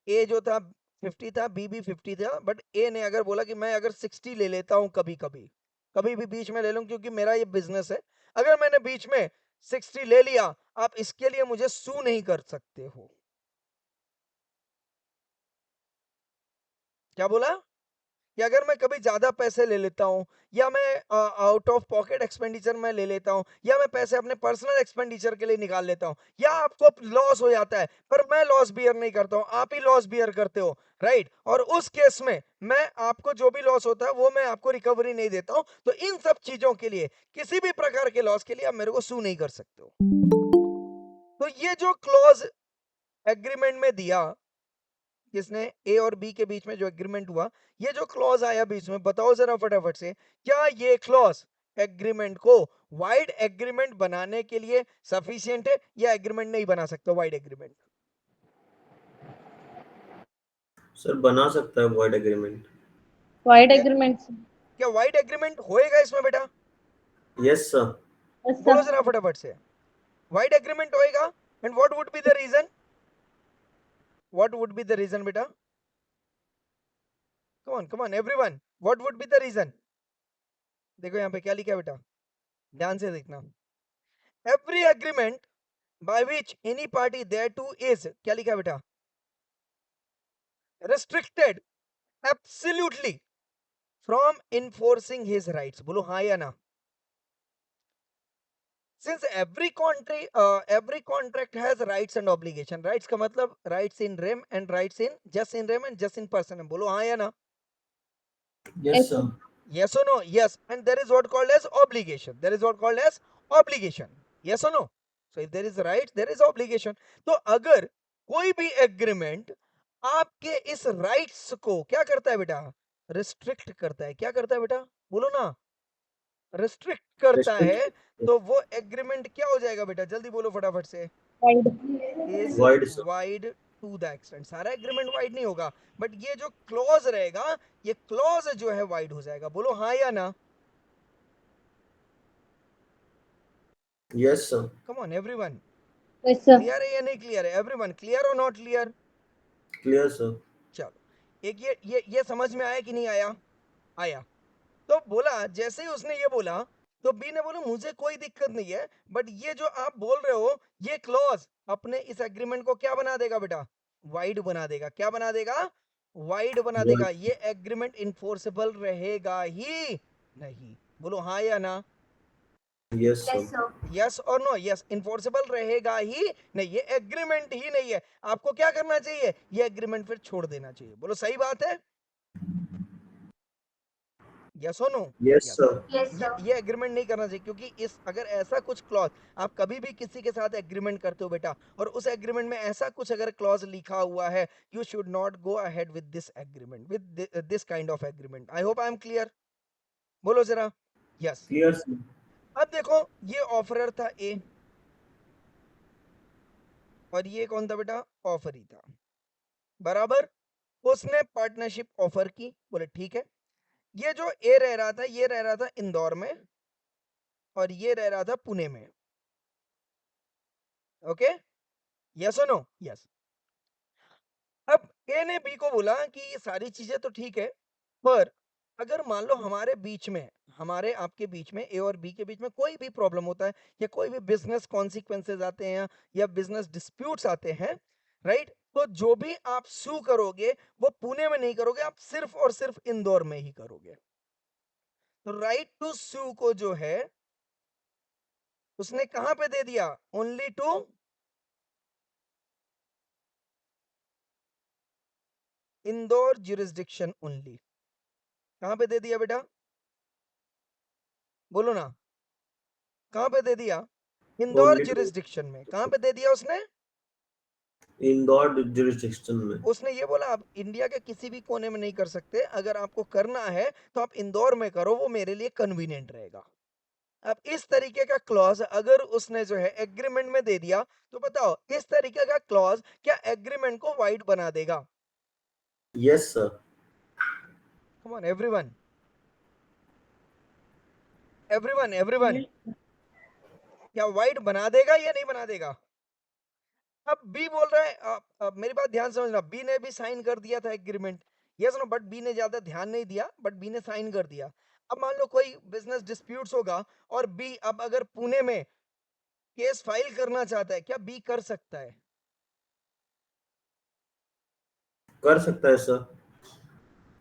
ए जो था 50 था, बी भी 50 था, बट ए ने अगर बोला कि मैं अगर 60 ले लेता हूँ कभी कभी, कभी भी बीच में ले लूँ क्योंकि मेरा ये बिजनेस है, अगर मैंने बीच में 60 ले लिया, आप इसके लिए मुझे सू नहीं कर सकते हो। क्या बोला कि अगर मैं कभी ज्यादा पैसे ले लेता हूं, या मैं आउट ऑफ पॉकेट एक्सपेंडिचर में ले लेता हूं, या मैं पैसे अपने पर्सनल एक्सपेंडिचर के लिए निकाल लेता हूं, या आपको लॉस हो जाता है, पर मैं लॉस बियर नहीं करता हूं, आप ही लॉस बियर करते हो, राइट, और उस केस में मैं आपको जो भी लॉस होता है वो मैं आपको रिकवरी नहीं देता हूं, तो इन सब चीजों के लिए, किसी भी प्रकार के लॉस के लिए आप मेरे को सू नहीं कर सकते हो। तो ये जो क्लॉज एग्रीमेंट में दिया, किसने, ए और बी के बीच में जो एग्रीमेंट हुआ, ये जो क्लॉज आया बीच में, बताओ जरा फटाफट से, क्या ये क्लॉज एग्रीमेंट को वाइड एग्रीमेंट बनाने के लिए सफिशिएंट है, या एग्रीमेंट नहीं बना सकते वाइड एग्रीमेंट? सर बना सकता है वॉइड एग्रीमेंट। वाइड क्या- एग्रीमेंट। क्या वाइड एग्रीमेंट होएगा इसमें बेटा? Yes sir. यस बोलो सर। जरा फटाफट से, वाइड एग्रीमेंट होएगा, and what would be the reason? What would be the reason बेटा? Come on everyone, what would be the reason? देखो यहाँ पे क्या लिखा है बेटा, ध्यान से देखना। Every agreement by which any party thereto is, क्या लिखा है बेटा, restricted absolutely from enforcing his rights, बोलो हाँ या ना? Since every contract has rights and obligation, rights का मतलब rights in rem and rights in just in rem and just in person, बोलो हाँ या ना? Yes sir. Yes or no? Yes. And there is what called as obligation. There is what called as obligation. Yes or no? So if there is right, there is obligation. तो अगर कोई भी agreement आपके इस rights को क्या करता है बेटा, रिस्ट्रिक्ट करता है, क्या करता है बेटा, बोलो ना, रिस्ट्रिक्ट करता है, तो वो एग्रीमेंट क्या हो जाएगा बेटा, जल्दी बोलो फटाफट से, void. Is void sir. Void to the extent. सारा एग्रीमेंट वाइड नहीं होगा, बट ये जो क्लॉज रहेगा, ये क्लॉज जो है वाइड हो जाएगा, बोलो हाँ या ना? Yes sir. Come on everyone, yes sir. Clear है या नहीं क्लियर है? एवरीवन क्लियर और नॉट क्लियर? Clear sir. चलो, एक ये समझ में आया कि नहीं आया? आया। तो बोला, जैसे ही उसने ये बोला, तो बी ने बोला मुझे कोई दिक्कत नहीं है, बट ये जो आप बोल रहे हो, ये क्लॉज अपने इस एग्रीमेंट को क्या बना देगा बेटा, वाइड बना देगा। क्या बना देगा? वाइड बना देगा। ये एग्रीमेंट इन्फोर्सेबल रहेगा ही नहीं, बोलो हाँ या ना? Yes sir. यस और नो? यस, इन्फोर्सेबल रहेगा ही नहीं, ये एग्रीमेंट ही नहीं है। आपको क्या करना चाहिए, ये एग्रीमेंट फिर छोड़ देना चाहिए, बोलो सही बात है? यस और नो? Yes yes. सर। ये एग्रीमेंट नहीं करना चाहिए, क्योंकि इस अगर ऐसा कुछ क्लॉज, आप कभी भी किसी के साथ एग्रीमेंट करते हो बेटा, और उस एग्रीमेंट में ऐसा कुछ अगर क्लॉज लिखा हुआ है, you should not go ahead with this agreement, with this kind of agreement. I hope I am clear, बोलो जरा यस। Clear sir. अब देखो, ये ऑफरर था ए, और ये कौन था बेटा, ऑफरी था, बराबर। उसने पार्टनरशिप ऑफर की, बोले ठीक है। ये जो ए रह रहा था, ये रह रहा था इंदौर में, और ये रह रहा था पुणे में। ओके, यस और नो? यस। अब ए ने बी को बोला कि ये सारी चीजें तो ठीक है, पर अगर मान लो हमारे बीच में, हमारे आपके बीच में, ए और बी के बीच में कोई भी प्रॉब्लम होता है, या कोई भी बिजनेस कॉन्सिक्वेंसेज आते हैं, या बिजनेस डिस्प्यूट्स आते हैं, राइट, तो जो भी आप सू करोगे, वो पुणे में नहीं करोगे, आप सिर्फ और सिर्फ इंदौर में ही करोगे। तो राइट टू सू को जो है, उसने कहां पे दे दिया, only to Indore jurisdiction only. कहां पे दे दिया बेटा, बोलो ना, कहां पे दे दिया, इंदौर ओनली टू ज्यूरिसडिक्शन में। कहां पे दे दिया उसने? इंदौर जुरिस्डिक्शन में। उसने ये बोला आप इंडिया के किसी भी कोने में नहीं कर सकते, अगर आपको करना है तो आप इंदौर में करो, वो मेरे लिए कन्वीनियंट रहेगा। अब इस तरीके का क्लॉज अगर उसने जो है एग्रीमेंट में दे दिया, तो बताओ इस तरीके का क्लॉज क्या एग्रीमेंट को वाइड बना देगा? Yes sir. Come on everyone, everyone everyone, क्या वाइड बना देगा या नहीं बना देगा? अब बी बोल रहा है, मेरी बात ध्यान समझना, बी ने भी साइन कर दिया था agreement, yes no, but B ने ज्यादा ध्यान नहीं दिया, बट बी ने साइन कर दिया। अब मान लो कोई बिजनेस डिस्प्यूट्स होगा और बी अब अगर पुणे में केस फाइल करना चाहता है, क्या बी कर सकता है? कर सकता है सर।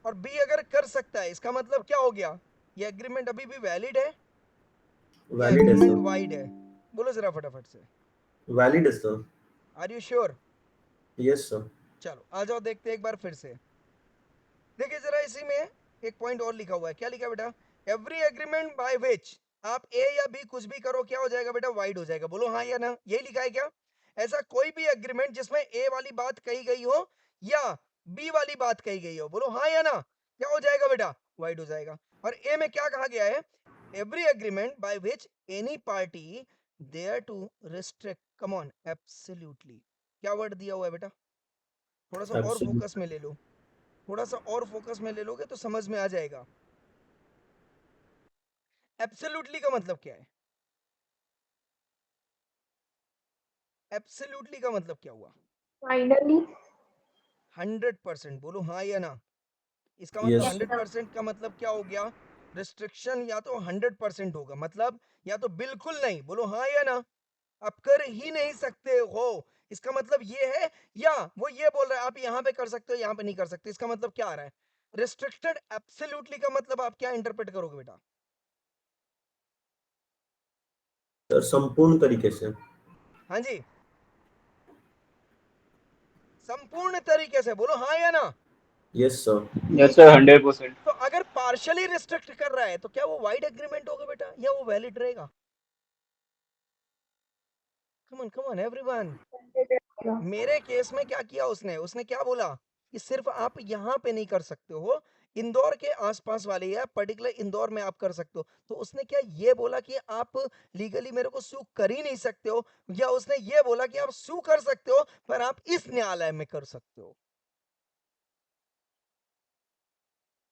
और बी अगर कर सकता है, इसका मतलब क्या हो गया? ये एग्रीमेंट अभी भी वैलिड है, ये वैलिड है एग्रीमेंट सर। वाइड है? बोलो जरा फटाफट से, वैलिड है sir. Are you sure? Yes sir. चलो आ जाओ, देखते हैं एक बार फिर से। देखिए जरा, इसी में एक पॉइंट और लिखा हुआ है, क्या लिखा है बेटा? एवरी एग्रीमेंट बाय विच आप ए या बी कुछ भी करो, क्या हो जाएगा बेटा? वाइड हो जाएगा। बोलो हाँ या ना, यही लिखा है क्या? ऐसा कोई भी एग्रीमेंट जिसमें ए वाली बात कही गई हो या बी वाली बात कही गई हो, बोलो हाँ या ना, क्या हो जाएगा बेटा? वाइड हो जाएगा। और ए में क्या कहा गया है? Every agreement by which any party thereto restrict, come on, absolutely, क्या वर्ड दिया हुआ है बेटा? थोड़ा सा और एब्सोल्यूट। फोकस में ले लो, थोड़ा सा और फोकस में ले लोगे तो समझ में आ जाएगा। एब्सोल्युटली का मतलब क्या है? एब्सोल्युटली का मतलब क्या हुआ? Finally. 100%, बोलो हाँ या ना। इसका मतलब यस। Yes, sir. 100% का मतलब क्या हो गया? रिस्ट्रिक्शन या तो 100% होगा, मतलब या तो बिल्कुल नहीं, बोलो हाँ या ना, आप कर ही नहीं सकते हो, इसका मतलब ये है। या वो ये बोल रहा है आप यहाँ पे कर सकते हो, यहाँ पे नहीं कर सकते, इसका मतलब क्या आ रहा है? रिस्ट्रिक्टेड एब्सोल्युटली का मतलब आप क्या इंटरप्रेट करोगे बेटा? सर संपूर्ण तरीके से। हाँ जी, संपूर्ण तरीके से, बोलो हाँ या ना। Yes sir. Yes, sir. 100%. तो अगर पार्शियली रिस्ट्रिक्ट कर रहा है तो क्या वो वाइड एग्रीमेंट होगा बेटा, या वो वैलिड रहेगा? कम ऑन एवरीवन। मेरे केस में क्या किया उसने? उसने क्या बोला कि सिर्फ आप यहाँ पे नहीं कर सकते हो, इंदौर के आसपास वाले या पर्टिकुलर इंदौर में आप कर सकते हो। तो उसने क्या ये बोला कि आप लीगली मेरे को सू कर ही नहीं सकते हो, या उसने ये बोला कि आप सू कर सकते हो पर आप इस न्यायालय में कर सकते हो?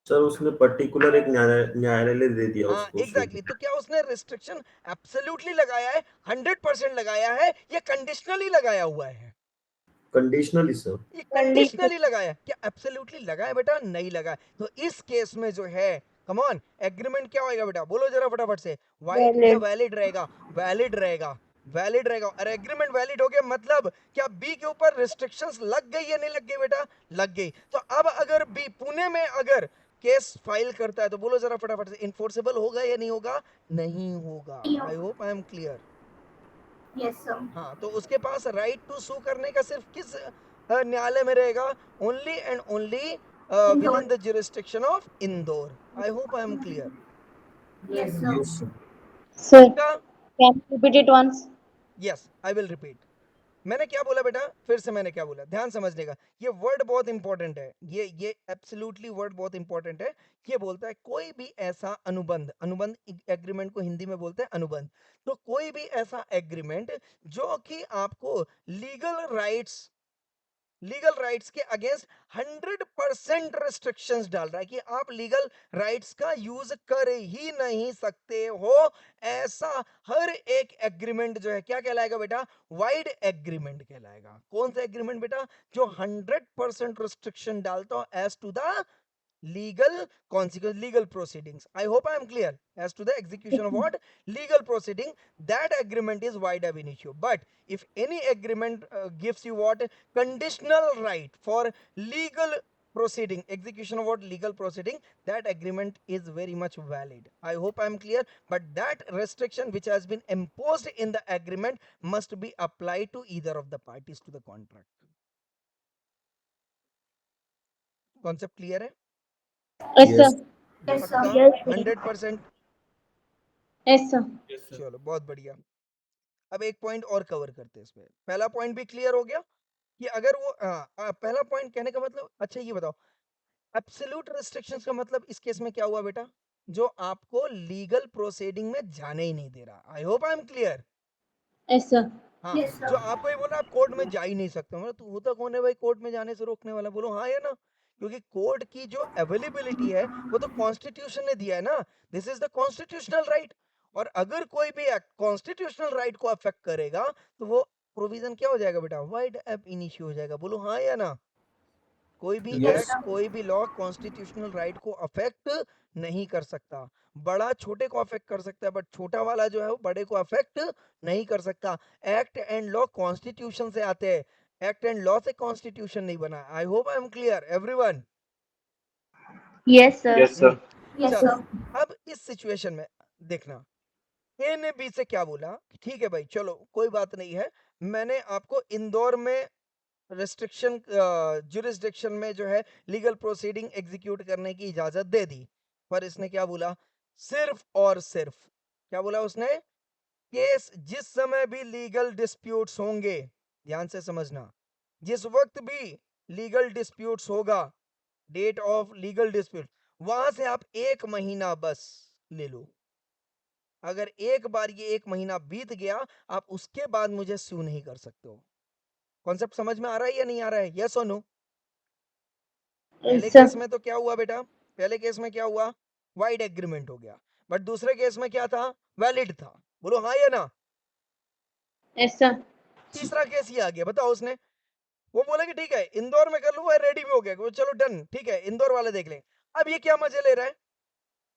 सर उसने पर्टिकुलर एक न्यायालय दे दिया हाँ उसको एग्जैक्टली, तो क्या उसने रिस्ट्रिक्शन एब्सोल्युटली लगाया है, 100% लगाया है, या कंडीशनली लगाया हुआ है? Conditionally sir. ये कंडीशनली लगाया, क्या एब्सोल्युटली लगाया बेटा? नहीं लगा। तो इस केस में जो है, कम ऑन, एग्रीमेंट क्या होएगा बेटा? बोलो जरा फटाफट से, वाइड या Valid. वैलिड रहेगा? वैलिड रहेगा, वैलिड रहेगा। और एग्रीमेंट वैलिड हो गया मतलब क्या बी के ऊपर रिस्ट्रिक्शंस लग गई या नहीं लग गई बेटा? लग गई। तो अब अगर बी पुणे में अगर केस फाइल करता है तो बोलो जरा फटाफट से, इन्फोर्सेबल होगा या नहीं होगा? नहीं होगा। आई hope I am clear. Yes, sir. हाँ, तो उसके पास राइट टू सू करने का सिर्फ किस न्यायालय में रहेगा? Only and only with in the jurisdiction of Indore. I hope I am clear. Yes, sir. Yes sir. Sir, का can you repeat it once? Yes, I will repeat. मैंने क्या बोला बेटा? फिर से मैंने क्या बोला, ध्यान समझने का। ये वर्ड बहुत इंपॉर्टेंट है, ये एब्सोल्युटली वर्ड बहुत इंपॉर्टेंट है। ये बोलता है कोई भी ऐसा अनुबंध, अनुबंध एग्रीमेंट को हिंदी में बोलते हैं अनुबंध। तो कोई भी ऐसा एग्रीमेंट जो कि आपको लीगल राइट्स के अगेंस्ट 100% रिस्ट्रिक्शंस डाल रहा है कि आप लीगल राइट्स का यूज कर ही नहीं सकते हो, ऐसा हर एक एग्रीमेंट जो है क्या कहलाएगा बेटा? वाइड एग्रीमेंट कहलाएगा। कौन सा एग्रीमेंट बेटा? जो 100% रिस्ट्रिक्शन डालता हो as to the legal consequence, legal proceedings. I hope I am clear as to the execution of what? Legal proceeding. That agreement is wide ab initio. But if any agreement gives you what? Conditional right for legal proceeding, execution of what? Legal proceeding, that agreement is very much valid. I hope I am clear. But that restriction which has been imposed in the agreement must be applied to either of the parties to the contract. Concept clear है? Yes, sir. Yes. Yes, sir. पक्का? Yes, sir. 100%? Yes, sir. चलो बहुत बढ़िया। अब एक point और cover करते हैं इसमें। पहला पॉइंट भी क्लियर हो गया कि अगर वो पहला पॉइंट कहने का मतलब, अच्छा ये बताओ, एब्सोल्यूट रिस्ट्रिक्शंस का मतलब इस केस में क्या हुआ बेटा? जो आपको लीगल प्रोसीडिंग में जाने ही नहीं दे रहा। आई hope I am clear. Yes, sir. हाँ, Yes, sir. जो आपको ये बोला आप कोर्ट में जा ही नहीं सकते, मतलब तू होता कौन है भाई कोर्ट में जाने से रोकने वाला? बोलो हाँ या ना। क्योंकि कोर्ट की जो अवेलेबिलिटी है वो तो कॉन्स्टिट्यूशन ने दिया है ना, this is the constitutional right. और अगर कोई भी एक्ट कॉन्स्टिट्यूशनल राइट को अफेक्ट करेगा तो वो प्रोविजन क्या हो जाएगा बेटा, वाइड एब इनिशियो हो जाएगा। बोलो हाँ या ना। कोई भी Yes. एक्ट, कोई भी लॉ कॉन्स्टिट्यूशनल राइट को अफेक्ट नहीं कर सकता। बड़ा छोटे को अफेक्ट कर सकता है, बट छोटा वाला जो है वो बड़े को अफेक्ट नहीं कर सकता। एक्ट एंड लॉ कॉन्स्टिट्यूशन से आते हैं, एक्ट एंड लॉ से कॉन्स्टिट्यूशन नहीं बना। आई hope I am clear everyone. Yes, sir. Yes, sir. चलो अब इस सिचुएशन में देखना, ए ने बी से क्या बोला, ठीक है भाई चलो कोई बात नहीं है, मैंने आपको इंदौर में रेस्ट्रिक्शन जुरिस्डिक्शन में जो है लीगल प्रोसीडिंग एग्जीक्यूट करने की इजाजत दे दी। पर इसने क्या बोला, सिर्फ और सिर्फ क्या बोला उसने, केस जिस समय भी लीगल डिस्प्यूट्स होंगे, ध्यान से समझना, जिस वक्त भी लीगल डिस्प्यूट्स होगा, डेट ऑफ लीगल डिस्प्यूट, वहां से आप 1 महीना बस ले लो। अगर एक बार ये 1 महीना बीत गया, आप उसके बाद मुझे सू नहीं कर सकते हो। कॉन्सेप्ट समझ में आ रहा है या नहीं आ रहा है, यस और नो? पहले Yes, sir. केस में तो क्या हुआ बेटा, पहले केस में क्या हुआ, वाइड एग्रीमेंट हो गया, बट दूसरे केस में क्या था, वैलिड था। बोलो हाँ या ना। Yes, sir. तीसरा केस ये आ गया, बताओ उसने, वो बोला कि ठीक है इंदौर में कर लो, वो रेडी भी हो गया, वो चलो डन, ठीक है इंदौर वाले देख लें। अब ये क्या मजे ले रहा है,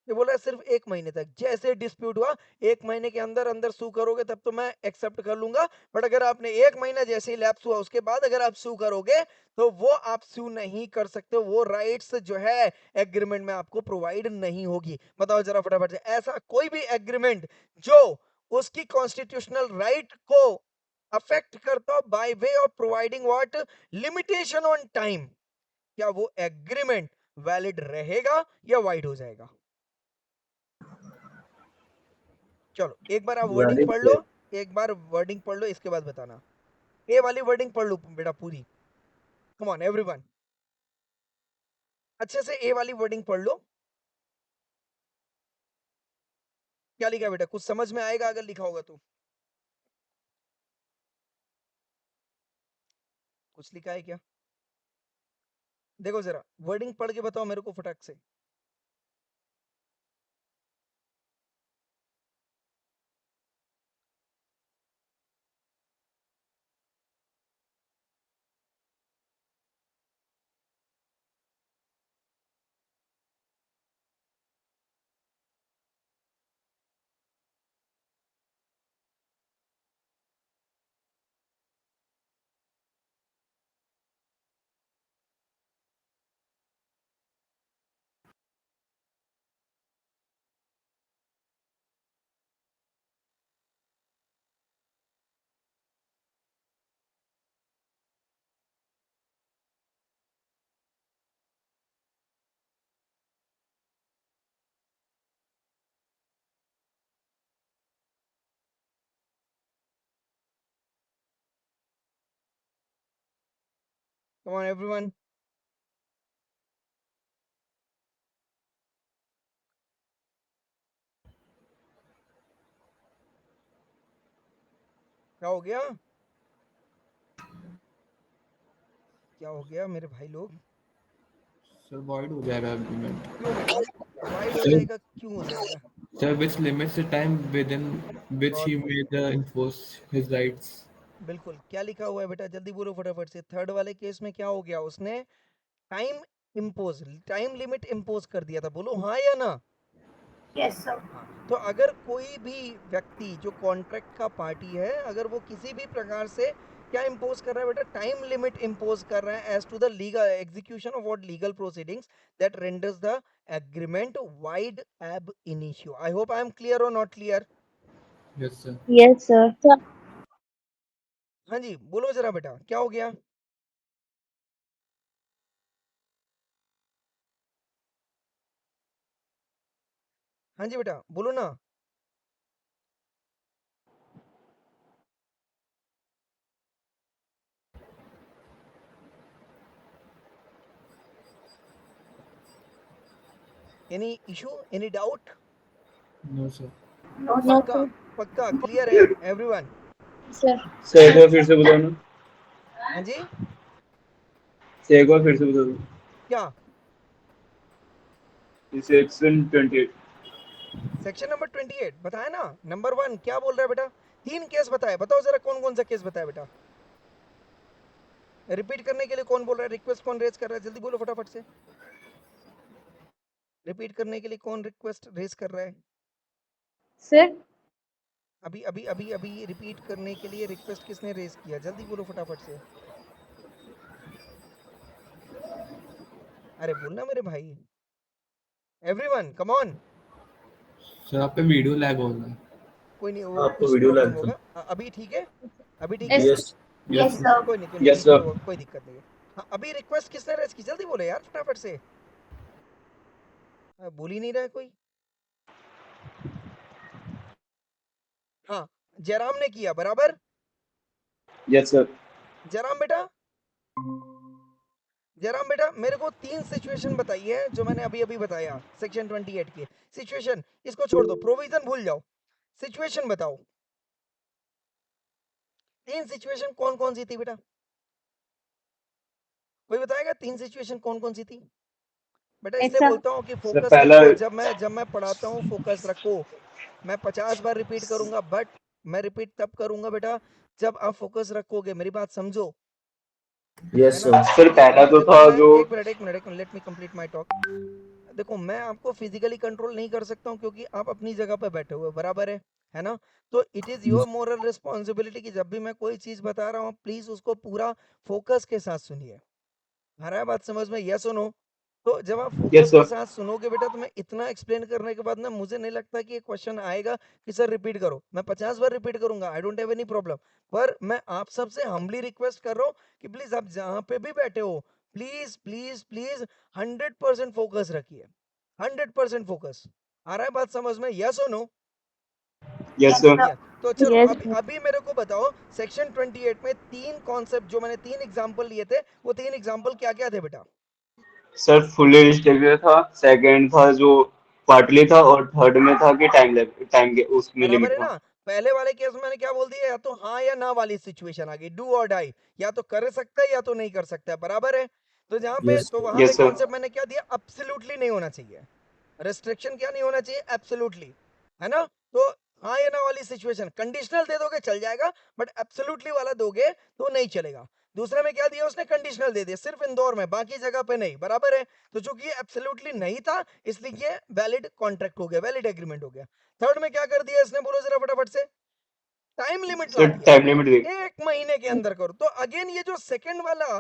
ये बोला है सिर्फ 1 महीने तक, जैसे डिस्प्यूट हुआ 1 महीने के अंदर अंदर सू करोगे तब तो मैं एक्सेप्ट कर लूंगा, बट अगर आपने 1 महीना जैसे ही लैप्स हुआ उसके बाद अगर आप सू करोगे तो वो आप सू नहीं कर सकते, वो राइट्स जो है एग्रीमेंट में आपको प्रोवाइड नहीं होगी। बताओ जरा फटाफट से, ऐसा कोई भी एग्रीमेंट जो उसकी कॉन्स्टिट्यूशनल राइट को अफेक्ट करता हो by way of providing what, limitation on time, क्या वो एग्रीमेंट वैलिड रहेगा या वाइड हो जाएगा? चलो एक बार आप वर्डिंग Valid पढ़ लो, एक बार वर्डिंग पढ़ लो, इसके बाद बताना। ए वाली वर्डिंग पढ़ लो बेटा पूरी, कम ऑन एवरीवन, अच्छे से ए वाली वर्डिंग पढ़ लो। क्या लिखा है बेटा, कुछ समझ में आएगा अगर लिखा होगा तो? कुछ लिखा है क्या? देखो जरा वर्डिंग पढ़ के बताओ मेरे को फटाक से। कम ऑन एवरीवन, क्या हो गया, क्या हो गया मेरे भाई लोग? सर void हो जाएगा एग्रीमेंट क्यों बेटा वाइड हो सर जाएगा, क्यों हो जाएगा? Sir which limits the time within which God he for, may enforce his rights बिल्कुल क्या लिखा हुआ है बेटा, जल्दी बोलो फटाफट से। थर्ड वाले केस में क्या हो गया, उसने time impose, time limit impose कर दिया था। बोलो हाँ या ना। Yes, sir. हाँ, तो अगर कोई भी व्यक्ति जो कॉन्ट्रैक्ट का पार्टी है, अगर वो किसी भी प्रकार से क्या इम्पोज कर रहा है बेटा, टाइम लिमिट इम्पोज कर रहा है as to the legal execution of what legal proceedings that renders the agreement void ab initio. I hope I am clear और not clear? yes sir Yes, sir. Sir. हाँ जी बोलो जरा बेटा क्या हो गया? हाँ जी बेटा बोलो ना। Any issue, any doubt? no sir No, पक्का sir. पक्का क्लियर है एवरीवन? Sir. सर एक बार फिर से बताना, हाँ जी सर एक बार फिर से बता दो। क्या? सेक्शन 28। सेक्शन नंबर 28 बताया ना। नंबर 1 क्या बोल रहा है बेटा, 3 केस बताए, बताओ जरा कौन कौन सा केस बताया बेटा? रिपीट करने के लिए कौन बोल रहा है? रिक्वेस्ट कौन रेज कर रहा है? जल्दी बोलो फटाफट से। रिपीट करने के लिए कौन रिक्वेस्ट रेज कर रहा है? सर अभी अभी अभी अभी रिपीट करने के लिए रिक्वेस्ट किसने रेज किया? जल्दी बोलो फटाफट से। अरे बोलना मेरे भाई। Everyone come on. सर आप पे वीडियो लैग हो रहा है। कोई नहीं, वो आपको कुछ वीडियो प्रॉब्लम लैग था। होगा। अभी ठीक है? अभी ठीक यस है? यस यस यस सर कोई नहीं यस ठीक है, सर। कोई दिक्कत नहीं है। हाँ, अभी रिक्वेस्ट किसने रेज की? जल्दी बोलो यार फटाफट से। बोल ही नहीं रहा है कोई। हाँ, जयराम ने किया, बराबर। Yes sir. जयराम बेटा, जयराम बेटा, मेरे को 3 सिचुएशन बताइए जो मैंने अभी अभी बताया सेक्शन 28 के। सिचुएशन इसको छोड़ दो, प्रोविजन भूल जाओ, सिचुएशन बताओ। 3 सिचुएशन कौन कौन सी थी बेटा? कोई बताएगा 3 सिचुएशन कौन कौन सी थी? बेटा यस इसलिए सर बोलता हूँ कि सर फोकस पहला रखो। जब मैं पढ़ाता हूँ फोकस रखो। मैं 50 बार रिपीट करूंगा, बट मैं रिपीट तब करूंगा बेटा जब आप फोकस रखोगे। मेरी बात समझो, है यस ना? सर। सर ये पहला तो देखो, था मैं जो एक minute let me complete my talk. देखो, मैं आपको फिजिकली कंट्रोल नहीं कर सकता हूँ क्योंकि आप अपनी जगह पे बैठे हुए, बराबर है ना? तो it is your moral responsibility कि जब भी मैं कोई चीज बता रहा हूँ प्लीज उसको पूरा फोकस के साथ सुनिए। आ रहा है बात समझ में? यस और नो? तो जब आप यस फोकस के सर। साथ सुनोगे बेटा, तो मैं इतना एक्सप्लेन करने के बाद ना मुझे नहीं लगता कि एक क्वेश्चन आएगा कि सर रिपीट करो। मैं 50 बार रिपीट करूंगा, I don't have any problem. पर मैं आप सबसे हम्बली रिक्वेस्ट कर रहा हूँ कि प्लीज आप जहां पे भी बैठे हो, प्लीज प्लीज प्लीज 100% फोकस रखिए। 100% फोकस। आ रहा है बात समझ में? यस और नो? Yes sir. यस। तो चलो यस अभी अभी मेरे को बताओ, सेक्शन 28 में 3 कॉन्सेप्ट जो मैंने 3 एग्जांपल लिए थे, वो 3 एग्जांपल क्या क्या थे बेटा? सर फुल्ली डिस्ट्रीब्यूटेड था, सेकंड था जो पार्टली था, और थर्ड में था कि टाइम के उसमें बराबर लिमिट है था। ना? पहले वाले केस में मैंने क्या बोल दिया? या तो हाँ या ना वाली सिचुएशन आ गई, डू और डाई। या तो कर सकता है या तो नहीं कर सकता है, बराबर है? तो जहां पे, यस तो सर। वहां पे यस सर। कॉन्सेप्ट मैंने क्या दिया? एब्सोल्युटली नहीं होना चाहिए। रेस्ट्रिक्शन क्या नहीं होना चाहिए? एब्सोल्युटली, है ना? तो हाँ या ना वाली सिचुएशन कंडीशनल दे दोगे चल जाएगा, बट एब्सोल्युटली वाला दोगे तो नहीं चलेगा। दूसरे में क्या दिया उसने? कंडीशनल दे दिया सिर्फ इंदौर में, बाकी जगह पे नहीं, बराबर है? तो चूंकि ये एब्सोल्युटली नहीं था, इसलिए ये वैलिड कॉन्ट्रैक्ट हो गया, वैलिड एग्रीमेंट हो गया। थर्ड में क्या कर दिया इसने? बोलो जरा फटाफट से। टाइम लिमिट ला सर दिया, टाइम लिमिट दी। 1 महीने के अंदर करो। तो अगेन ये जो सेकंड वाला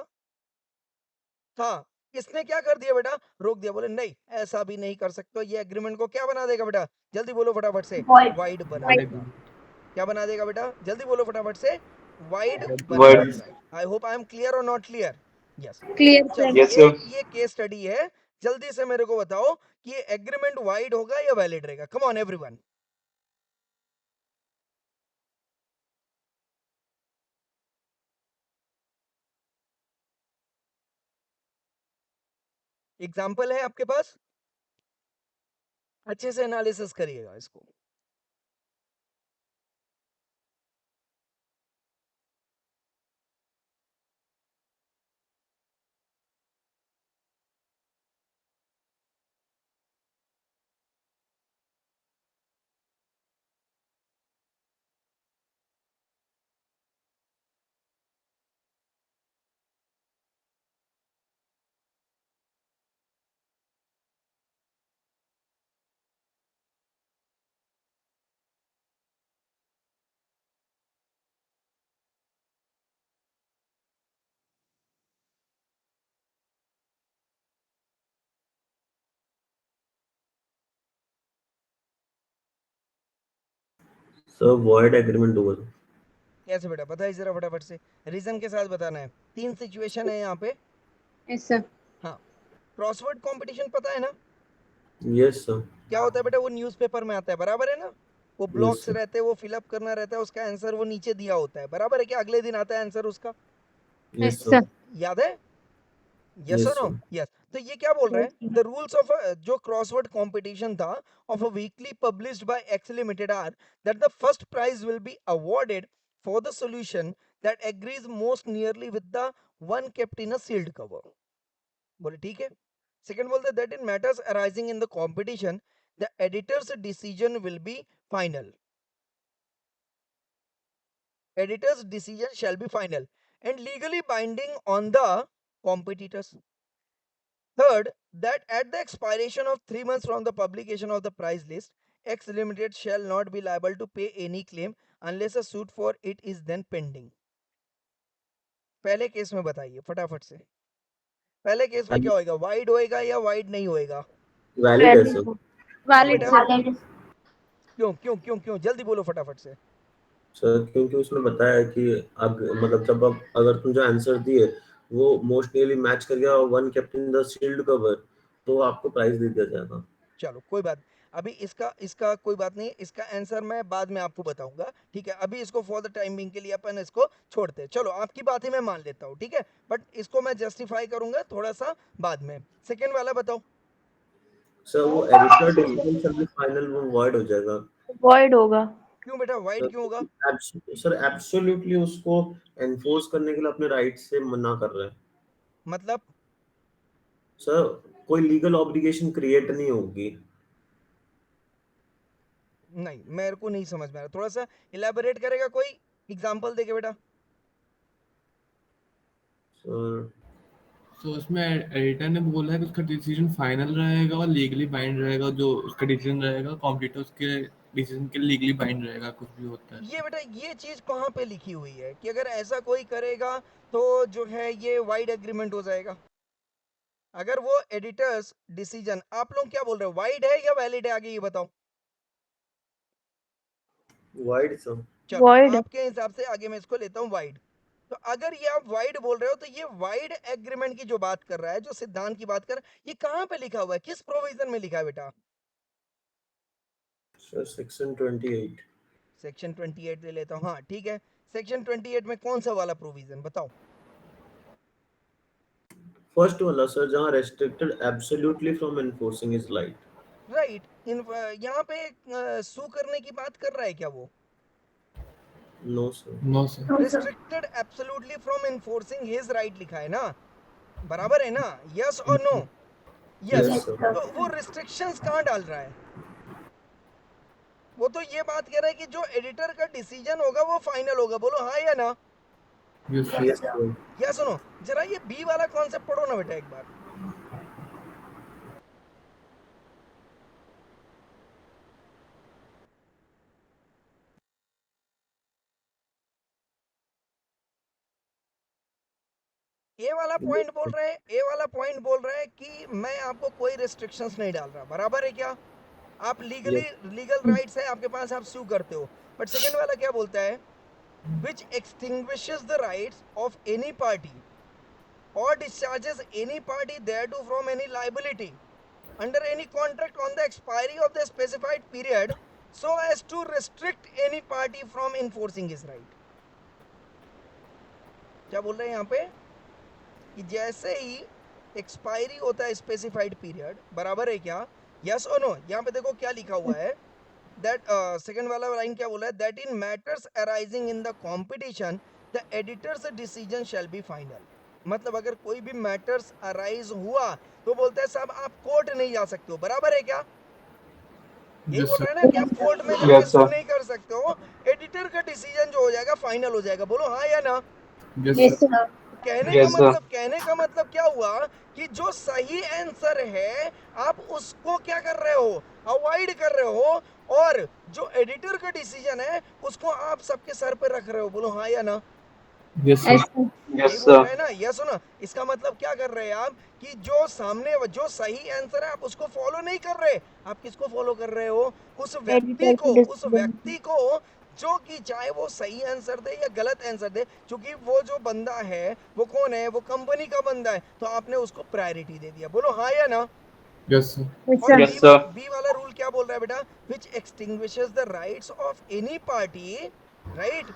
था, इसने क्या कर दिया बेटा? रोक दिया, बोले नहीं ऐसा भी नहीं कर सकते। ये एग्रीमेंट को क्या बना देगा बेटा? जल्दी बोलो फटाफट से। वॉइड वाइड बना वॉइड देगा। क्या बना देगा बेटा? जल्दी बोलो फटाफट से। वाइड बना वर्ड। देगा। आई होप आई एम क्लियर और नॉट क्लियर? यस। क्लियर चलो, सर यस सर। ये केस स्टडी है। जल्दी से मेरे को बताओ कि ये एग्रीमेंट वाइड होगा या वैलिड रहेगा? कम ऑन एवरीवन। एग्जाम्पल है आपके पास? अच्छे से एनालिसिस करिएगा इसको। सर वॉइड एग्रीमेंट होगा तो। कैसे बेटा? बताइए जरा फटाफट से, रीजन के साथ बताना है। 3 सिचुएशन है यहाँ पे। यस सर हाँ, क्रॉसवर्ड कंपटीशन पता है ना? Yes sir. क्या होता है बेटा? वो न्यूज़पेपर में आता है, बराबर है ना? वो यस ब्लॉक्स सर। रहते हैं, वो फिलअप करना रहता है, उसका आंसर वो नीचे दिया होता है, बराबर है? क्या अगले दिन आता है आंसर उसका? Yes yes sir. सर याद है? यस और यस नो? सर। यस। तो ये क्या बोल रहा है? यस द रूल्स ऑफ जो क्रॉसवर्ड कंपटीशन था of a weekly published by X limited are that the first prize will be awarded for the solution that agrees most nearly with the one kept in a sealed cover. बोले ठीक है। Second बोलते that in matters arising in the competition the editor's decision will be final. editor's decision shall be final and legally binding on the competitors. Third, that at the expiration of 3 months from the publication of the price list, X Limited shall not be liable to pay any claim unless a suit for it is then pending. पहले case में बताइए फटाफट से, पहले case में क्या होएगा, wide होएगा या वाइड नहीं होएगा? वैलिड है सर। वैलिड बेटा? सर। क्यों क्यों क्यों क्यों जल्दी बोलो फटाफट से। सर क्योंकि उसने बताया कि अब मतलब जब अब अगर तुम जो आंसर दिए वो मोस्ट नियरली मैच कर गया और one kept in the shield cover तो आपको प्राइस दे दिया जाएगा। चलो कोई बात, अभी इसका कोई बात नहीं, इसका आंसर मैं बाद में आपको बताऊंगा, ठीक है? अभी इसको फॉर द टाइम बिंग के लिए अपन इसको छोड़ते हैं। चलो आपकी बात ही मैं मान लेता हूँ, ठीक है, बट इसको मैं जस्टिफाई करूंगा थोड़ा सा बाद में। सेकेंड वाला बताओ। सर वो एडिटर डिसीजन सब फाइनल वो वॉइड हो जाएगा। वॉइड होगा। क्यों बेटा वाइड क्यों होगा? सर एब्सोल्युटली उसको एनफोर्स करने के लिए अपने राइट से मना कर रहे हैं। मतलब सर कोई लीगल ऑब्लिगेशन क्रिएट नहीं होगी। नहीं, मेरे को नहीं समझ में आ रहा, थोड़ा सा इलेबोरेट करेगा कोई, एग्जांपल देके बेटा। सर तो उसमें एडिटर ने बोला है कि उसका डिसीजन फाइनल रहेगा और लीगली बाइंड रहेगा, जो उसका डिसीजन रहेगा कॉम्पिटिटर उसके डिसीजन के लीगली बाइंड रहेगा, कुछ भी होता है। ये बेटा ये चीज कहाँ पे लिखी हुई है कि अगर ऐसा कोई करेगा तो जो है ये वाइड एग्रीमेंट हो जाएगा? अगर वो एडिटर्स डिसीजन, आप लोग क्या बोल रहे हो, वाइड है या वैलिड है, आगे ये बताओ। Wide sir. चलो Void. आपके हिसाब से आगे मैं इसको लेता हूँ वाइड। तो अगर ये आप वाइड बोल रहे हो तो ये वाइड एग्रीमेंट की जो बात कर रहा है, जो सिद्धांत की बात कर रहा है, ये कहाँ पे लिखा हुआ है, किस प्रोविजन में लिखा है बेटा? Sir section 28। सेक्शन 28 ले लेता हूँ, हाँ ठीक है। सेक्शन 28 में कौन सा वाला प्रोविजन बताओ? फर्स्ट वाला सर जहां restricted absolutely from enforcing his right. Right, यहाँ पे सू करने की बात कर रहा है क्या वो? No sir. No sir. Restricted absolutely from enforcing his right लिखा है ना, बराबर है ना? यस और नो? यस। Yes sir. तो वो रिस्ट्रिक्शंस कहाँ डाल रहा है? वो तो ये बात कह रहा है कि जो एडिटर का डिसीजन होगा वो फाइनल होगा, बोलो हाँ या ना? Yes yes sir. या सुनो जरा ये बी वाला कॉन्सेप्ट पढ़ो ना बेटा एक बार। ए वाला पॉइंट बोल रहे हैं, ए वाला पॉइंट बोल रहा है कि मैं आपको कोई रिस्ट्रिक्शंस नहीं डाल रहा, बराबर है क्या? आप लीगल राइट्स है आपके पास, आप सू करते हो। बट सेकंड वाला क्या बोलता है? which extinguishes the rights of any party or discharges any party thereto from any liability under any contract on the expiry of the specified period so as to restrict any party from enforcing his right. क्या बोल रहे हैं यहाँ पे कि जैसे ही expiry होता है स्पेसिफाइड पीरियड, बराबर है क्या? यस और नो? यहाँ पे देखो क्या लिखा हुआ है, that second वाला लाइन क्या बोला है, that in matters arising in the competition the editor's decision shall be final. मतलब अगर कोई भी मैटर्स अराइज हुआ तो बोलता है साहब आप कोर्ट नहीं जा सकते हो, बराबर है क्या? यही Yes, बोल sir. रहा है ना कि आप कोर्ट में जाके Yes, सू sir. नहीं कर सकते हो, एडिटर का डिसीजन जो हो जाएगा फाइनल हो जाएगा, बोलो हाँ या ना? Yes, Yes, sir. sir. Yes, sir. कहने का मतलब क्या हुआ कि जो सही आंसर है आप उसको क्या कर रहे हो, अवॉइड कर रहे हो, और जो एडिटर का डिसीजन है उसको आप सबके सर पे रख रहे हो, बोलो हाँ या ना? Yes, sir. Yes, sir. Yes, यही बोल sir. रहे हैं ना, यस हो ना? इसका मतलब क्या कर रहे हैं आप कि जो सामने जो सही आंसर है आप उसको फॉलो नहीं कर रहे, आप किसको फॉलो कर रहे हो? उस व्यक्ति Editor को, की उस decision. व्यक्ति को जो कि चाहे वो सही आंसर दे या गलत आंसर दे, क्योंकि वो जो बंदा है वो कौन है, वो कंपनी का बंदा है, तो आपने उसको प्रायोरिटी दे दिया, बोलो हाँ या ना? Yes, sir. Yes, और sir. Yes, sir. बी वाला रूल क्या बोल रहा है बेटा? which extinguishes the rights of any party, right,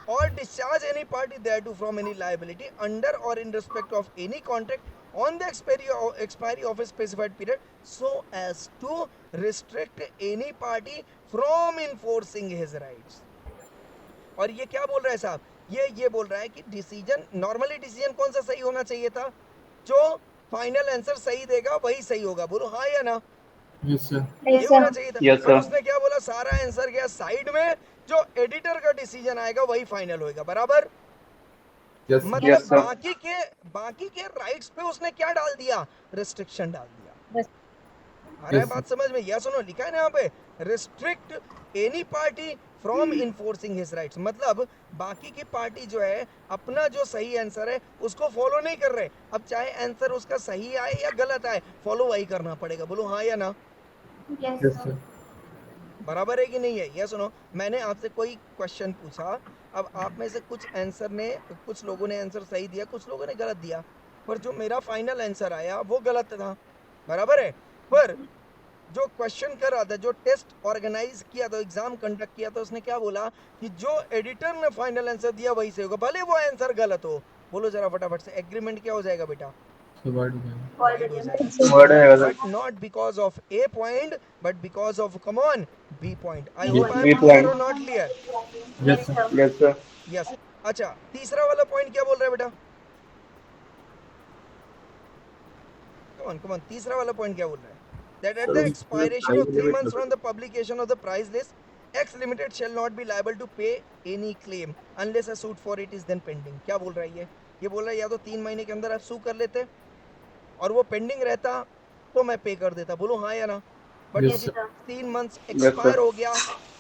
or discharge any party thereto from any liability under or in respect of any contract on the expiry of a specified period so as to restrict any party from enforcing his rights. और ये क्या बोल रहा है साहब, ये बोल रहा है कि डिसीजन, नॉर्मली डिसीजन कौन सा सही होना चाहिए था? जो फाइनल आंसर सही देगा वही सही होगा, बोलो हाँ या ना? Yes sir. ये Yes, होना sir. चाहिए था। Yes, but sir. उसने क्या बोला, सारा आंसर गया साइड में, जो एडिटर का डिसीजन आएगा वही फाइनल होएगा, बराबर। यस मतलब Yes, sir. बाकी के राइट्स पे उसने क्या डाल दिया, रिस्ट्रिक्शन डाल दिया। Yes. आ रहा है Yes, बात समझ में? यस सुनो, लिखा है ना यहाँ पे, restrict any party from enforcing his rights. मतलब बाकी की पार्टी जो है अपना जो सही आंसर है उसको फॉलो नहीं कर रहे। अब चाहे आंसर उसका सही आए या गलत आए, फॉलो वही करना पड़ेगा। बोलो हाँ या ना, Yes, यस sir. सर। बराबर है कि नहीं है? ये सुनो, मैंने आपसे कोई क्वेश्चन पूछा, अब आप में से कुछ लोगों ने आंसर सही दिया, कुछ लोगों ने गलत दिया, पर जो मेरा फाइनल आंसर आया वो गलत था, बराबर है। पर जो क्वेश्चन कर रहा था, जो टेस्ट ऑर्गेनाइज किया था, एग्जाम कंडक्ट किया था, उसने क्या बोला कि जो एडिटर ने फाइनल आंसर दिया वही सही होगा, भले वो आंसर गलत हो। बोलो जरा फटाफट से, एग्रीमेंट क्या हो जाएगा बेटा? सर वर्ड हो जाएगा। वाइड हो जाएगा। Word है but sir. Not because of a point, but because of come on B point. I Yes, hope I am B clear point. और not clear? Yes sir. Yes, sir. Yes. अच्छा, तीसरा वाला point क्या बोल रहा है बेटा? कम ऑन, तीसरा वाला पॉइंट क्या बोल रहा है? That at सर the उसमें expiration of time 3 limit months लगा from the publication of the price list, X Limited shall not be liable to pay any claim unless a suit for it is then pending। क्या बोल रहा है ये बोल रहा है या तो 3 महीने के अंदर आप सू कर लेते और वो पेंडिंग रहता तो मैं पे कर देता। बोलो हाँ या ना? बट Yes, क्योंकि sir. 3 months Yes, sir. Expire हो गया,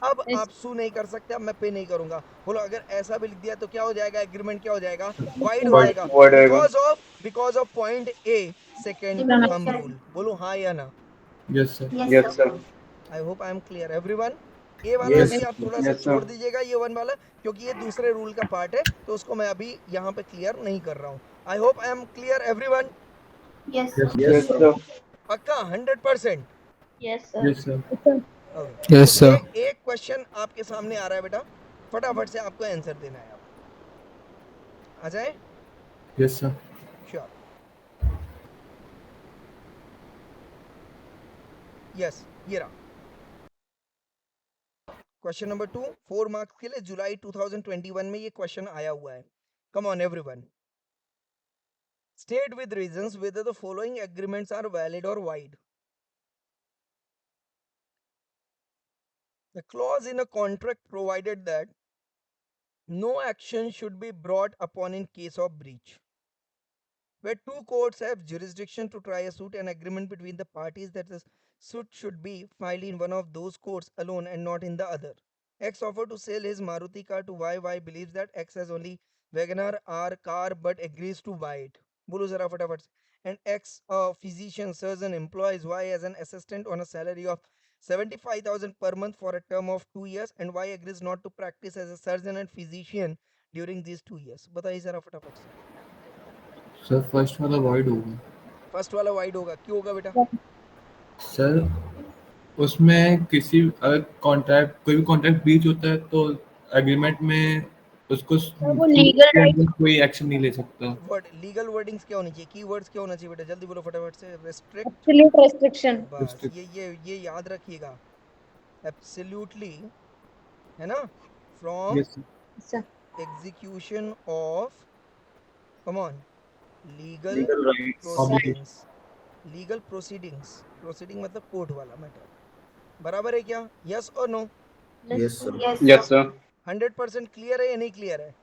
अब Yes. आप सू नहीं कर सकते, अब मैं पे नहीं करूंगा। बोलो अगर ऐसा भी लिख दिया तो क्या हो जाएगा? एग्रीमेंट क्या हो जाएगा? वाइड हो Word. जाएगा। Word होएगा. Because of point A second Yes. Thumb rule. बोलो हाँ या ना? Yes, sir. Yes, sir. I hope I am clear everyone. ये वाला यस अभी आप थोड़ा सा Yes, sir. छोड़ दीजिएगा, ये वन वाला, क्योंकि ये दूसरे रूल का पार्ट है, तो उसको मैं अभी यहाँ पे क्लियर नहीं कर रहा हूँ। आई hope I am clear everyone. Yes, Yes, sir. Yes, yes sir sir. पक्का 100%? Yes, sir. yes, sir. Okay. Yes, तो sir. एक क्वेश्चन आपके सामने आ रहा है बेटा, फटाफट से आपको आंसर देना है। आप आ जाए? Yes, sir. श्योर। यस, ये रहा क्वेश्चन नंबर 2, 4 मार्क्स के लिए, जुलाई 2021 में ये क्वेश्चन आया हुआ है। Come on everyone, state with reasons whether the following agreements are valid or void. The clause in a contract provided that no action should be brought upon in case of breach. Where two courts have jurisdiction to try a suit, an agreement between the parties that the suit should be filed in one of those courts alone and not in the other. X offered to sell his Maruti car to Y. Y believes that X has only Wagoner R car but agrees to buy it. बोलो जरा फटाफट से। And X, a physician surgeon, employs Y as an assistant on a salary of 75,000 per month for a term of 2 years, and Y agrees not to practice as a surgeon and physician during these 2 years. बताइए जरा फटाफट से। Sir, first वाला void होगा। First वाला wide होगा, क्यों होगा बेटा? सर उसमें किसी अगर कॉन्ट्रैक्ट कोई भी कॉन्ट्रैक्ट ब्रीच होता है तो एग्रीमेंट में उसको वो legal के right. अंदर कोई एक्शन नहीं ले सकता। वर्ड लीगल वर्डिंग्स क्या होनी चाहिए, कीवर्ड्स क्या होना चाहिए बेटा? जल्दी बोलो फटाफट से। Restrict, Absolute restriction. बस Restrict. ये याद रखिएगा, एब्सोल्युटली, है ना, from Yes, sir. Yes, sir. Execution of, come on, legal legal rights proceedings. Legal proceedings, proceeding मतलब कोर्ट वाला मैटर, बराबर है क्या? यस और no? Yes sir Yes, sir. 100% clear है या नहीं क्लियर है?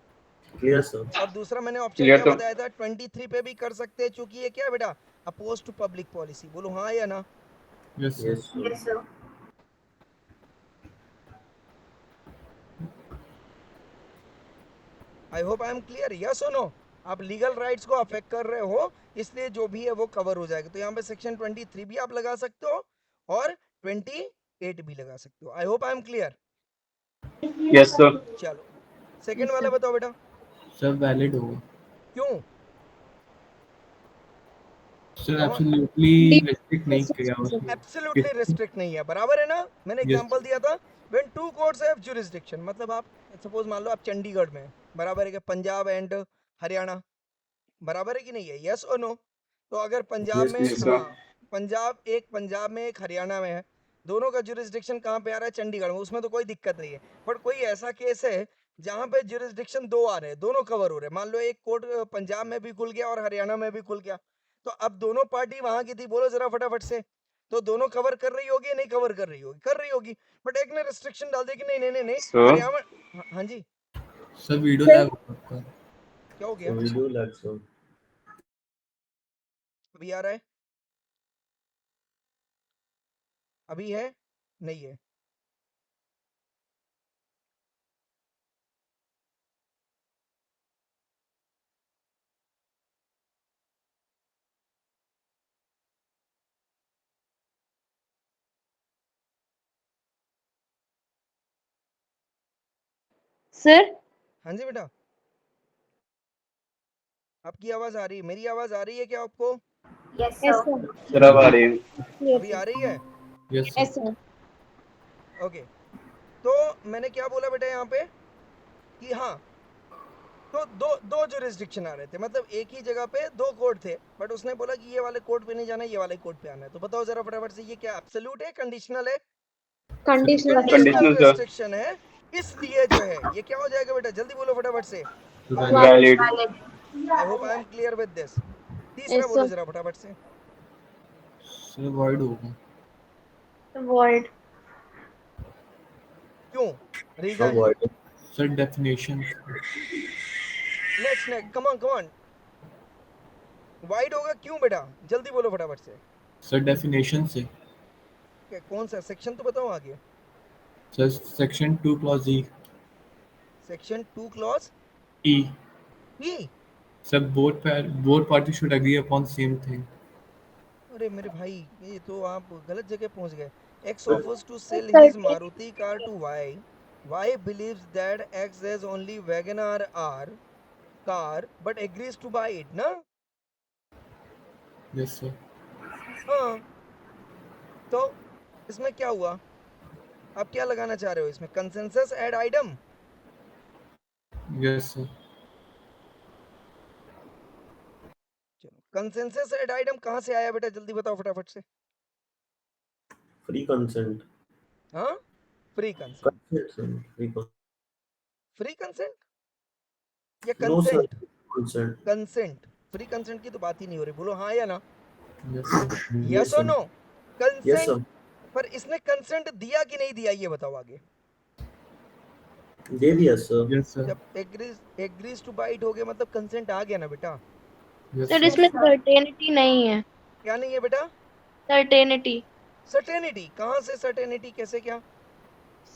क्लियर सर और दूसरा मैंने ऑप्शन Clear क्या तो. बताया था? 23 पे भी कर सकते हैं, क्योंकि ये क्या है बेटा? Oppose to public policy. बोलो हाँ या ना? Yes, sir. Yes sir I hope I am clear. Yes और नो? आप लीगल राइट्स को अफेक्ट कर रहे हो, इसलिए जो भी है वो कवर हो जाएगा। तो यहाँ पे सेक्शन 23 भी आप लगा सकते हो और 28 भी लगा सकते हो। आई hope I am clear. Yes, sir. चलो सेकंड Yes, वाला sir. बताओ बेटा, सर वैलिड होगा। क्यों? Sir Come on. Absolutely restrict नहीं किया उसने। एब्सोल्युटली रिस्ट्रिक्ट नहीं है, बराबर है ना? मैंने Yes. एग्जांपल दिया था, when two courts have jurisdiction, मतलब आप सपोज मान लो आप चंडीगढ़ में, बराबर है कि पंजाब एंड हरियाणा, बराबर है कि नहीं है? यस और नो? तो अगर पंजाब यस में, Yes, sir. हाँ, पंजाब में एक हरियाणा में है, दोनों का जुरिसडिक्शन कहाँ पे आ रहा है? चंडीगढ़ में, उसमें तो कोई दिक्कत नहीं है। बट कोई ऐसा केस है जहाँ पे जुरिसडिक्शन दो आ रहे हैं, दोनों कवर हो रहे हैं, मान लो एक कोर्ट पंजाब में भी खुल गया और हरियाणा में भी खुल गया, तो अब दोनों पार्टी वहां की थी, बोलो जरा फटाफट से, तो दोनों कवर कर रही होगी, नहीं कवर कर रही होगी, कर रही होगी, बट एक ने रिस्ट्रिक्शन डाल दी कि नहीं नहीं नहीं नहीं Sir? पर्यावरण। हाँ जी, सर वीडियो लैग आपका। क्या हो गया? Video lag sir. अभी आ रहा है? अभी है? नहीं है? सर हाँ जी बेटा, आपकी आवाज आ रही है, मेरी आवाज आ रही है क्या आपको? यस सर सर अब आ रही है। अभी आ रही है? Yes yes sir. Sir okay, तो मैंने क्या बोला बेटा यहाँ पे कि हाँ, तो दो दो जुरिस्डिक्शन आ रहे थे, मतलब एक ही जगह पे दो कोर्ट थे, बट उसने बोला कि ये वाले कोर्ट पे नहीं जाना, ये वाले कोर्ट पे आना है। तो बताओ जरा फटाफट से, ये क्या एब्सोल्यूट है, कंडीशनल है? Conditional conditional Conditional, sir. Restriction है, इसलिए जो है ये क्या हो जाएगा बेटा, जल्दी बोलो फटाफट से। Valid. I hope I am clear with this. तीसरा Yes, बोलो sir. जरा फटाफट से। सर वॉइड होगा। void क्यों? अब reason? void sir definition. Next next, come on void होगा क्यों बेटा, जल्दी बोलो फटाफट से। सर डेफिनेशन से। कौन सा सेक्शन तो बताओ आगे। Sir section 2 clause E. Section 2 clause E. E? Sir both parties should agree upon same thing. अरे मेरे भाई, ये तो आप गलत जगह पहुंच गए। X offers to sell his Maruti car to Y. Y believes that X has only WagonR R car but agrees to buy it, ना? Yes sir. हाँ, तो इसमें क्या हुआ? आप क्या लगाना चाह रहे हो इसमें? Consensus ad idem? Yes sir. चलो, कंसेंसस एड आइटम कहाँ से आया बेटा, जल्दी बताओ फटाफट से। free consent हाँ, free consent. consent free consent या no sir consent? consent consent. Free consent की तो बात ही नहीं हो रही, बोलो हाँ या ना। Yes sir. यस और नो? yes sir कंसेंट, पर इसने कंसेंट दिया कि नहीं दिया, ये बताओ आगे। दे दिया sir Yes sir. जब एग्रीज टू बाइट हो गया मतलब कंसेंट आ गया ना बेटा। Yes sir sir. इसमें सर्टेनिटी नहीं है। क्या नहीं है बेटा? Certainty certainty? कहाँ से सर्टेनिटी, कैसे, क्या?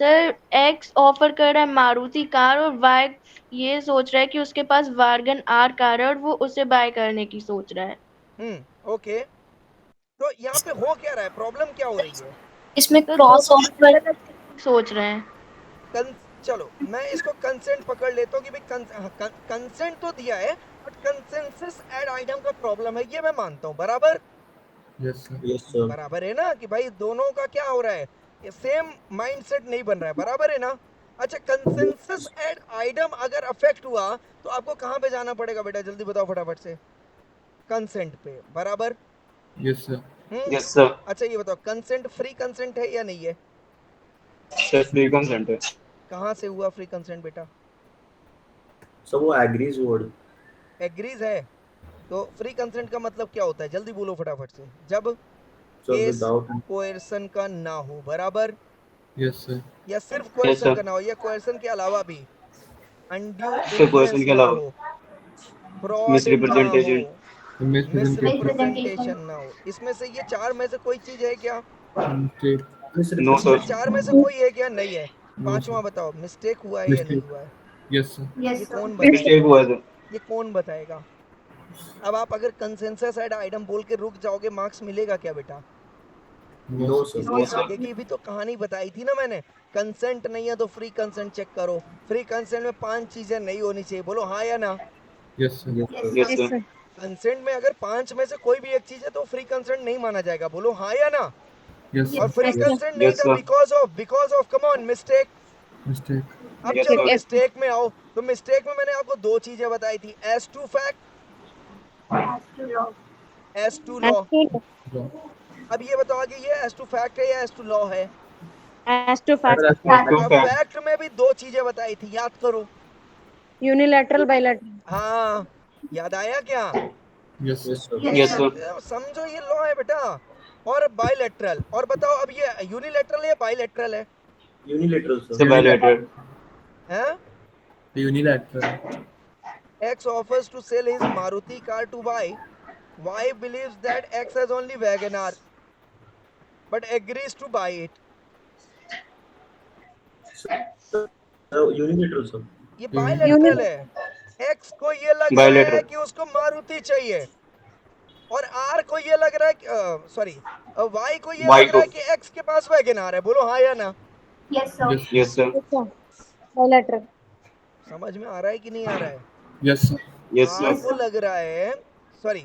सर एक्स ऑफर कर रहा है मारुति कार और वाई ये सोच रहा है कि उसके पास वार्गन आर कार है और वो उसे बाय करने की सोच रहा है। ओके, तो यहाँ पे हो क्या रहा है, प्रॉब्लम क्या हो रही है? इसमें क्रॉस ऑफर सोच रहे हैं। चलो मैं इसको कंसेंट पकड़ लेता हूँ कि भाई कंसेंट तो दिया है, बट कंसेंसस एड आइटम का प्रॉब्लम है, ये मैं मानता हूँ, बराबर? Yes sir. yes sir बराबर है ना, कि भाई दोनों का क्या हो रहा है, ये सेम माइंडसेट नहीं बन रहा है, बराबर है ना? अच्छा, कंसेंसस एड आइटम अगर अफेक्ट हुआ तो आपको कहाँ पे जाना पड़ेगा बेटा, जल्दी बताओ फटाफट से। कंसेंट पे, बराबर? Yes sir. Yes, sir. अच्छा ये बताओ, कंसेंट फ्री कंसेंट है या नहीं है? Sir, free consent है। कहाँ से हुआ फ्री कंसेंट बेटा? so वो agrees word एग्रीज है, तो फ्री कंसेंट का मतलब क्या होता है, जल्दी बोलो फटाफट से। जब so केस without कोएर्सन का ना हो, बराबर? Yes sir. या सिर्फ Yes, कोएर्सन sir. का ना हो, या कोएर्सन के अलावा भी अनड्यू सिर्फ कोएर्सन इन्फ्लुएंस के ना अलावा। हो, फ्रॉड ना Misrepresentation. हो, Misrepresentation. मिसरिप्रेजेंटेशन ना हो, इसमें से ये चार में से कोई चीज है क्या? Mistake. No, sir. इसमें चार में से कोई है क्या? नहीं है। No पांचवा sir. बताओ, मिस्टेक हुआ है या नहीं Mistake. हुआ है? Yes sir. ये कौन बताएगा? Mistake हुआ है, sir. ये कौन बताएगा? अब आप अगर कंसेंसस एड आइटम बोल के रुक जाओगे, मार्क्स मिलेगा क्या बेटा? No no sir. sir इसके आगे की भी तो कहानी बताई थी ना मैंने। कंसेंट नहीं है तो फ्री कंसेंट चेक करो। फ्री कंसेंट में 5 चीजें नहीं होनी चाहिए, बोलो हाँ या ना? Yes sir. Yes, sir. Consent में अगर 5 में से कोई भी एक चीज है तो फ्री कंसेंट नहीं माना जाएगा, बोलो हाँ या ना? Yes और sir. फ्री कंसेंट नहीं Yes, था sir. Because of come on mistake. Mistake. अब Yes, चलो sir. मिस्टेक में आओ, तो मिस्टेक में मैंने आपको 2 चीजें बताई थी, as to fact, as to law. Wrong. अब ये बताओ कि ये एज टू फैक्ट है या एज टू लॉ है? एज टू फैक्ट True अब fact. फैक्ट में भी 2 चीजें बताई थी, याद करो। Unilateral bilateral. हाँ, याद आया क्या? Yes sir. yes sir Yes, sir. समझो ये लॉ है बेटा। और बाइलेटरल। और बताओ अब ये यूनिलेटरल है या बाइलेटरल है? यूनिलेटरल से सर। bilateral. हैं? Unilateral. X offers to sell his Maruti car to Y. Y believes that X has only WagonR but agrees to buy it. Unilateral sir. ये बाइलेटरल है। X को ये लग रहा है Bilateral. कि उसको मारुति चाहिए और R को ये लग रहा है कि सॉरी Y को ये Y लग रहा है को. कि X के पास WagonR है। बोलो हाँ या ना? Yes, sir. Yes sir. अच्छा, bilateral. समझ में आ रहा है कि नहीं आ रहा है? Yes sir. Yes R sir. को लग रहा है सॉरी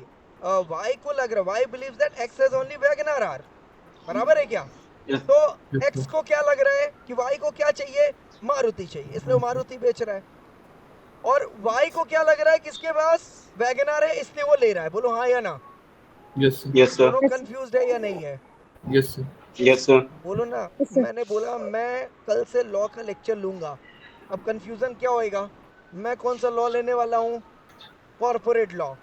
Y को लग रहा है Y believes that X has only WagonR R बराबर है क्या? Yes. तो Yes, X sir. को क्या लग रहा है कि Y को क्या चाहिए? मारुति चाहिए, इसलिए वो मारुति बेच रहा है। और Y को क्या लग रहा है किसके पास WagonR है, इसलिए वो ले रहा है। बोलो हाँ या ना? Yes sir. Yes sir. दोनों कंफ्यूज्ड है या नहीं है? Yes sir. Yes sir. बोलो ना। Yes, sir. मैंने बोला मैं कल से लॉ का लेक्चर लूंगा। अब कंफ्यूजन क्या होएगा? मैं कौन सा लॉ लेने वाला हूँ? Corporate law.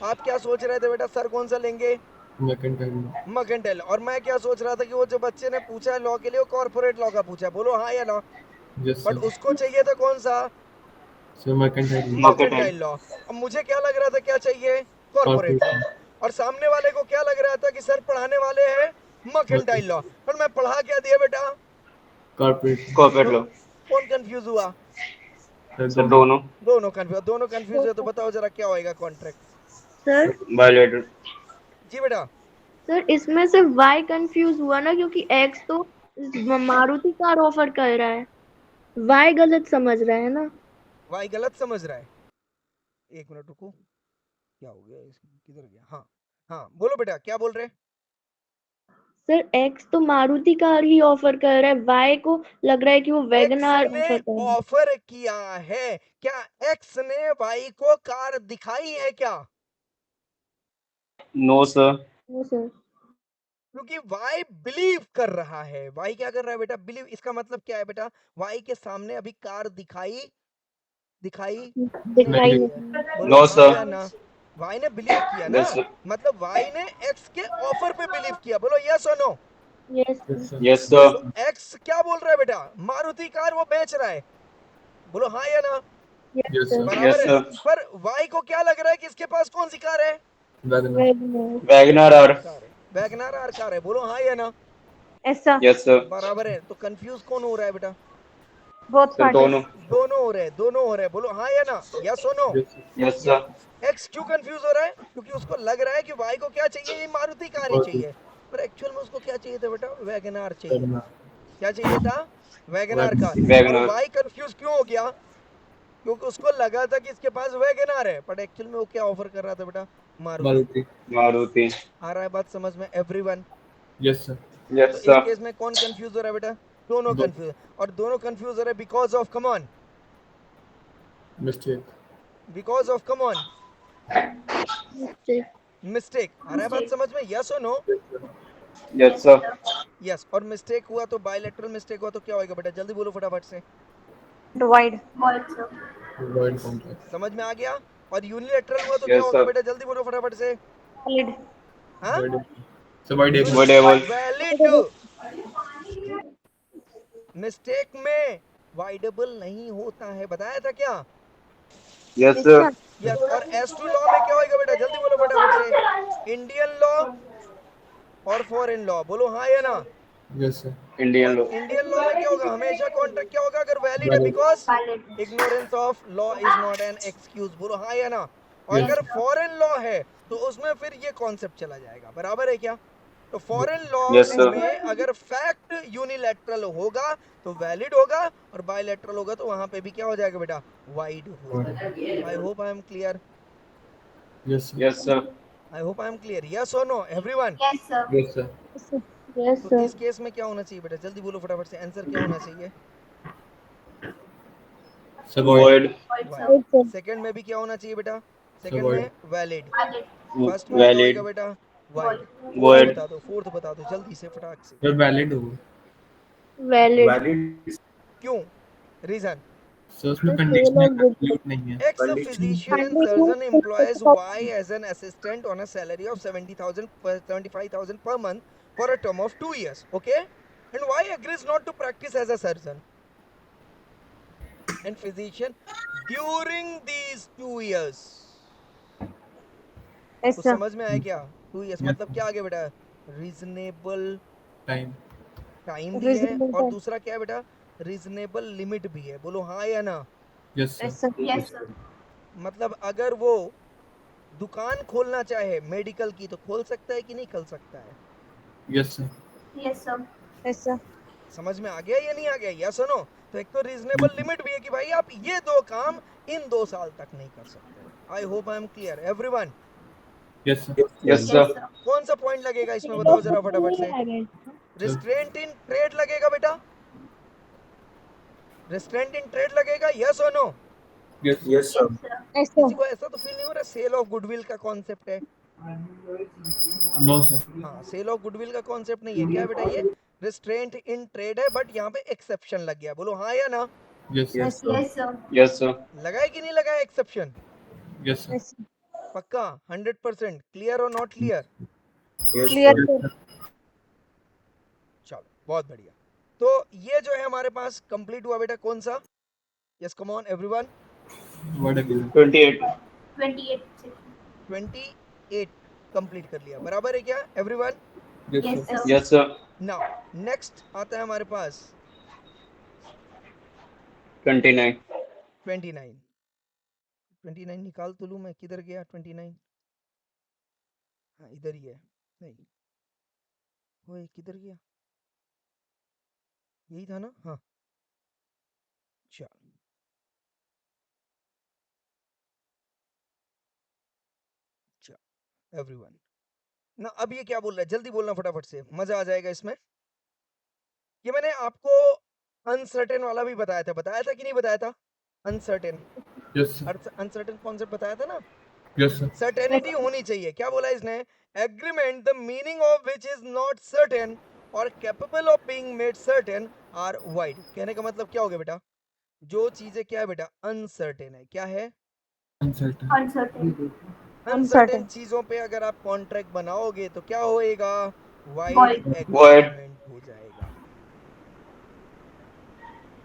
आप क्या सोच रहे थे बेटा, सर कौन सा लेंगे? मैकेंटाइल। मर्केंटाइल। और मैं क्या सोच रहा था कि वो जो बच्चे ने पूछा है लॉ के लिए वो कॉर्पोरेट लॉ का पूछा है। बोलो हाँ या ना? Yes but sir. उसको चाहिए था कौन सा? Sir mercantile. Mercantile law. अब मुझे क्या लग रहा था क्या चाहिए? Corporate law. और सामने वाले को क्या लग रहा था कि सर पढ़ाने वाले हैं मर्केंटाइल लॉ। पर मैं पढ़ा क्या दिया बेटा? कॉर्पोरेट। Corporate law. कौन कंफ्यूज हुआ? सर दोनों. दोनों कंफ्यूज है। तो बताओ जरा क्या होएगा कॉन्ट्रैक्ट? Sir Bilateral. जी बेटा। सर इसमें से Y कंफ्यूज हुआ ना, क्योंकि X तो मारुति कार ऑफर कर रहा है, Y गलत समझ रहा है ना। वाई गलत समझ रहा है। एक मिनट रुको, क्या हो गया इसमें, किधर गया? हाँ हाँ बोलो बेटा, क्या बोल रहे हैं? सर X तो मारुति कार ही ऑफर कर रहा है, Y को लग रहा है कि वो वैगनआर एक्स ने ऑफर कर रहा है। ऑफर किया है। क्या एक्स ने वाई को कार दिखाई है क्या? No sir. वो सर क्योंकि वाई बिलीव कर रहा है। वाई क्या कर रहा है बेटा? बिलीव। इसका मतलब क्या है बेटा? वाई के सामने अभी कार दिखाई दिखाई नहीं नहीं। है। बोलो No हाँ sir. या ना? वाई ने बिलीव किया ना, Yes sir. मतलब वाई ने एक्स के ऑफर पे बिलीव किया। बोलो यस और no? Yes yes sir. Yes sir. X क्या बोल रहा है बेटा? मारुति कार वो बेच रहा है। बोलो हाँ या ना? Yes sir. बराबर Yes है। sir. पर वाई को क्या लग रहा है कि इसके पास कौन सी कार है? Wagner. WagonR. Wagoner R. Car है, वैगनआर आर कार है। बोलो हाँ या ना? ऐसा Yes sir. बराबर है। तो कंफ्यूज कौन हो रहा है बेटा? both sir parties. दोनों. दोनों हो रहे हैं। बोलो हाँ या ना? यस और नो? Yes sir. एक्स क्यों कंफ्यूज हो रहा है? क्योंकि उसको लग रहा है कि वाई को क्या चाहिए? ये मारुति कार ही चाहिए। पर एक्चुअल में उसको क्या चाहिए था बेटा? वैगनआर चाहिए। क्या चाहिए था? WagonR car. और Wagoner. वाई कंफ्यूज क्यों हो गया? क्योंकि उसको लगा था कि इसके पास वैगनआर है, बट एक्चुअल में वो क्या ऑफर कर रहा था बेटा? मारुति। मारुति। Maruti. आ रहा है बात समझ में एवरीवन? Yes sir. तो Yes इस sir. केस में कौन कंफ्यूज हो रहा है बेटा? दोनों दो- कंफ्यूज। और दोनों कंफ्यूज हो रहे हैं because of come on, mistake. Because of come on mistake. आ रहा है बात समझ में? यस और नो? Yes sir. यस। और मिस्टेक हुआ तो बायलैटरल मिस्टेक हुआ तो क्या होएगा बेटा? जल्दी बोलो फटाफट से। Divide. Void contract. समझ में आ गया? और यूनिलैटरल हुआ तो क्या Yes होगा sir. बेटा? जल्दी बोलो फटाफट से। Valid. हाँ? Sir word Voidable. Valid. Mistake में वाइडेबल नहीं होता है, बताया था क्या? Yes sir. यस। और S2 लॉ में क्या होएगा बेटा? जल्दी बोलो फटाफट से। इंडियन लॉ और फॉरेन लॉ। बोलो हाँ या ना? Yes sir. Indian law. Indian law में क्या होगा? हमेशा कॉन्ट्रैक्ट क्या होगा अगर वैलिड है? Valid. Because ignorance of law is not an excuse. बोलो हाँ या ना? और Yes. अगर फॉरेन लॉ है तो उसमें फिर ये कॉन्सेप्ट चला जाएगा। बराबर है क्या? तो फॉरेन लॉ Yes, sir. में अगर फैक्ट यूनिलैटरल होगा तो वैलिड होगा, और बायलैटरल होगा तो वहां पे भी क्या हो जाएगा बेटा? वाइड हो जाएगा। I hope I am clear. Yes sir. Yes sir. I hope I am clear. Yes और no everyone? Yes, sir. Yes sir. Yes तो सर। इस केस में क्या होना चाहिए बेटा? जल्दी बोलो फटाफट से। आंसर क्या होना चाहिए? Sir word. Void. सेकंड में भी क्या होना चाहिए बेटा? Second void. में वैलिड। फर्स्ट में क्या Valid. होगा बेटा? वाइड। Void. बता दो, फोर्थ बता दो जल्दी से फटाक से। सर वैलिड होगा। वैलिड। वैलिड क्यों? रीजन? सर उसमें The condition sale of goodwill. Absolute नहीं है। X Condition. physician Condition surgeon is employs fixed Y as an assistant on a salary of 75,000 per month for a term of 2 years. Okay, and Y agrees not to practice as a surgeon and physician during these 2 years. Yes, कुछ sir. समझ में आया क्या? 2 years Yes, मतलब sir. क्या आगे बेटा? Reasonable time. Time भी है Reasonable और time. दूसरा क्या है बेटा? रीजनेबल लिमिट भी है। बोलो हाँ या ना? Yes Yes, sir. sir. Yes, मतलब अगर वो दुकान खोलना चाहे मेडिकल की तो खोल सकता है कि नहीं खोल सकता है? Yes sir. Yes, sir. Yes, sir. समझ में आ गया या नहीं आ गया? या सुनो, तो एक तो रीजनेबल लिमिट भी है कि भाई आप ये 2 काम इन 2 साल तक नहीं कर सकते। आई hope I am clear everyone. Yes sir. yes sir, कौन सा पॉइंट लगेगा इसमें बताओ जरा फटाफट से? रिस्ट्रेंट इन ट्रेड लगेगा बेटा? रिस्ट्रेंट इन ट्रेड लगेगा? यस और no? Yes Yes, sir. Yes, किसी sir. को ऐसा तो फील नहीं हो रहा सेल ऑफ गुडविल का कॉन्सेप्ट है? No sir. हाँ, सेल ऑफ गुडविल का कॉन्सेप्ट नहीं है। क्या है बेटा ये? रिस्ट्रेंट इन ट्रेड है, बट यहाँ पे एक्सेप्शन लग गया। बोलो हाँ या ना? Yes Yes, sir. sir. sir. yes sir, लगा है कि नहीं लगा है exception? Yes sir. Yes, sir. पक्का 100% क्लियर और not clear? Yes, Clear, sir. sir. चलो बहुत बढ़िया। तो ये जो है हमारे पास कंप्लीट हुआ बेटा कौन सा? Yes come on everyone. Word agree. 28, 28. 28 complete कर लिया, बराबर है क्या everyone? Yes sir. yes sir, now next आता है हमारे पास 29, 29। 29 निकाल तो लूं मैं, किधर गया 29? हाँ इधर ही है। नहीं, ओए किधर गया? यही था ना? हाँ चल, चल एवरीवन ना। अब ये क्या बोल रहा है? जल्दी बोलना फटाफट से, मजा आ जाएगा इसमें। ये मैंने आपको अनसर्टेन वाला भी बताया था कि नहीं बताया था? Uncertain, yes sir. Uncertain concept बताया था ना? Yes sir. सर्टेनिटी होनी चाहिए। क्या बोला इसने? Agreement the meaning of which is not certain or capable of being made certain are void. कहने का मतलब क्या हो गया बेटा? जो चीजें क्या है बेटा? अनसर्टेन है। क्या है? अनसर्टेन। Uncertain. अनसर्टेन चीजों पे अगर आप कॉन्ट्रैक्ट बनाओगे तो क्या होएगा? Wide Void. एग्रीमेंट हो जाएगा।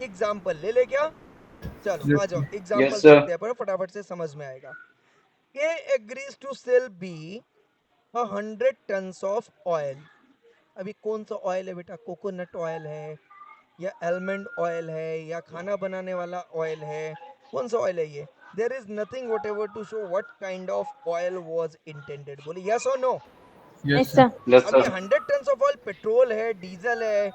एग्जाम्पल ले ले क्या? चलो आ जाओ एग्जाम्पल yes sir, देखते हैं, पर फटाफट से समझ में आएगा। A agrees to sell B 100 tons of oil। अभी कौन सा ऑयल है बेटा? कोकोनट ऑयल है या आलमंड ऑयल है या खाना बनाने वाला ऑयल है? कौन सा ऑयल है ये? There is nothing whatever to show what kind of oil was intended. बोले यस और no? Yes Yes, sir. sir. yes अब ये sir, 100 ton of oil petrol है, डीजल है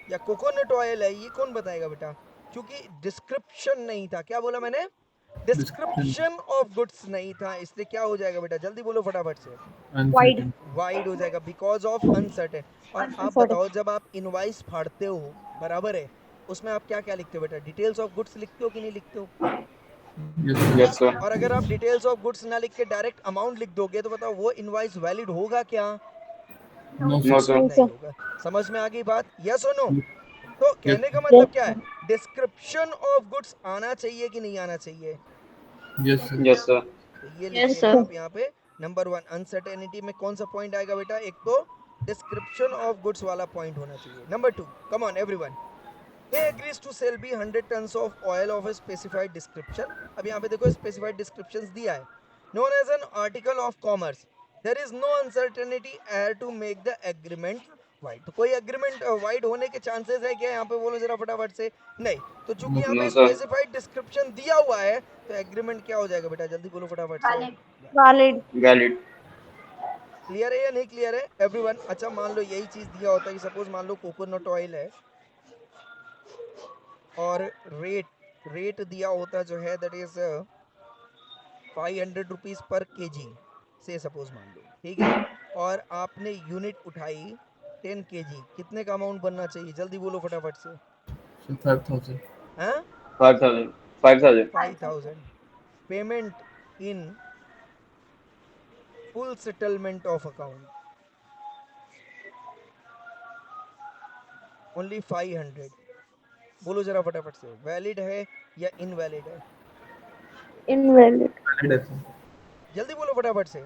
या कोकोनट ऑयल है, ये कौन बताएगा बेटा? क्योंकि डिस्क्रिप्शन नहीं था। क्या बोला मैंने? डिस्क्रिप्शन। डिस्क्रिप्शन ऑफ गुड्स नहीं था, इसलिए क्या हो जाएगा बेटा? जल्दी बोलो फटाफट से। अनसर्टेन। वाइड हो जाएगा बिकॉज ऑफ अनसर्टेन। और आप Uncertain. बताओ, जब आप इनवाइस फाड़ते हो, बराबर है, उसमें आप क्या क्या लिखते हो बेटा? डिटेल्स ऑफ गुड्स लिखते हो कि नहीं लिखते हो? Yes sir. yes sir, और अगर आप डिटेल्स ऑफ गुड्स ना लिख के डायरेक्ट अमाउंट लिख दोगे तो बताओ वो इनवाइस वैलिड होगा क्या? No no sir. sir, No, नहीं sir. होगा। समझ में आ गई बात? यस और नो? तो यस कहने का Yes, मतलब क्या है? sir. डिस्क्रिप्शन ऑफ गुड्स आना चाहिए कि नहीं आना चाहिए? Yes sir. yes sir, तो ये लिख Yes, लेना sir. आप यहाँ पे। नंबर 1 अनसर्टेनिटी में कौन सा पॉइंट आएगा बेटा? एक तो डिस्क्रिप्शन ऑफ गुड्स वाला पॉइंट होना चाहिए। Number 2, come on everyone. A agrees to sell B 100 tons of oil of a specified description। अब यहाँ पे देखो specified descriptions दिया है। Known as an article of commerce, there is no uncertainty air to make the agreement wide। तो कोई agreement wide होने के chances है क्या? यहाँ पे बोलो जरा फटाफट से। नहीं। तो चूंकि यहाँ no पे sir, specified description दिया हुआ है तो agreement क्या हो जाएगा बेटा? जल्दी बोलो फटाफट से। Valid. valid, क्लियर है या नहीं क्लियर है एवरीवन? अच्छा मान लो यही चीज दिया होता है कि सपोज मान लो कोकोनट ऑयल है और रेट दिया होता जो है that is 500 rupees per KG से सपोज मान लो, ठीक है? और आपने यूनिट उठाई 10 केजी, कितने का अमाउंट बनना चाहिए? जल्दी बोलो फटाफट से। 5000। हाँ 5000, 5000, 5000। Payment in full settlement of account only 500। बोलो जरा फटाफट से, वैलिड है या इनवैलिड है? इनवैलिड। वैलिड है सर। जल्दी बोलो फटाफट से,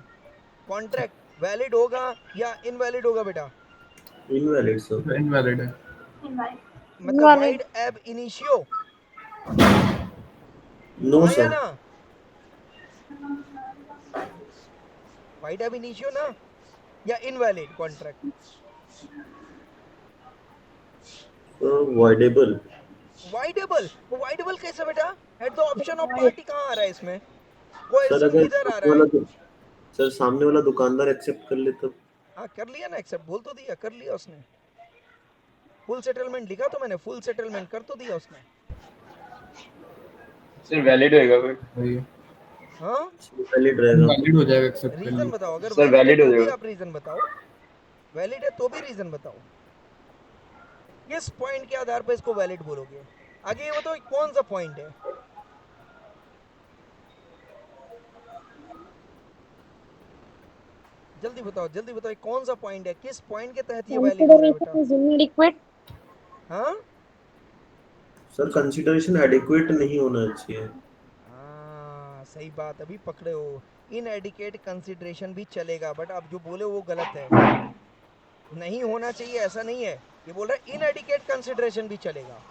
कॉन्ट्रैक्ट वैलिड होगा या इनवैलिड होगा बेटा? Invalid sir. इनवैलिड है। मतलब वाइड एब इनिशियो, नो हाँ या सर। ना? वाइड एब इनिशियो ना, या इनवैलिड कॉन्ट्रैक्ट? वॉइडेबल। वाइडेबल कैसे बेटा? At the option of party कहाँ आ रहा है इसमें? कोएशन सर अगर किधर आ सामने रहा है? वाला सर सामने वाला दुकानदार एक्सेप्ट कर ले तब। हाँ कर लिया ना एक्सेप्ट, बोल तो दिया, कर लिया उसने। फुल सेटलमेंट लिखा तो मैंने, फुल सेटलमेंट कर तो दिया उसने। सर वैलिड होएगा फिर? वही है। हाँ वैलिड रहेगा। वैलिड हो जाएगा एक्सेप्ट कर रीजन लिए। बताओ, अगर सर वैलिड है वैलिड हो तो भी जाएगा। आप रीजन बताओ, वैलिड है तो भी रीजन बताओ, किस पॉइंट के आधार पर इसको वैलिड बोलोगे? आगे ये बताओ कौन सा पॉइंट है? जल्दी बताओ कौन सा पॉइंट है, किस पॉइंट के तहत ये वैलिड हो रहा है बेटा? Consideration is इनएडिक्वेट। हाँ सर कंसीडरेशन एडिक्वेट नहीं होना चाहिए। हाँ सही बात, अभी पकड़े हो। इनएडिकेट कंसिडरेशन भी चलेगा, बट आप जो बोले वो गलत है, नहीं होना चाहिए ऐसा नहीं है। ये बोल रहा है इनएडिकेट कंसिडरेशन भी चलेगा।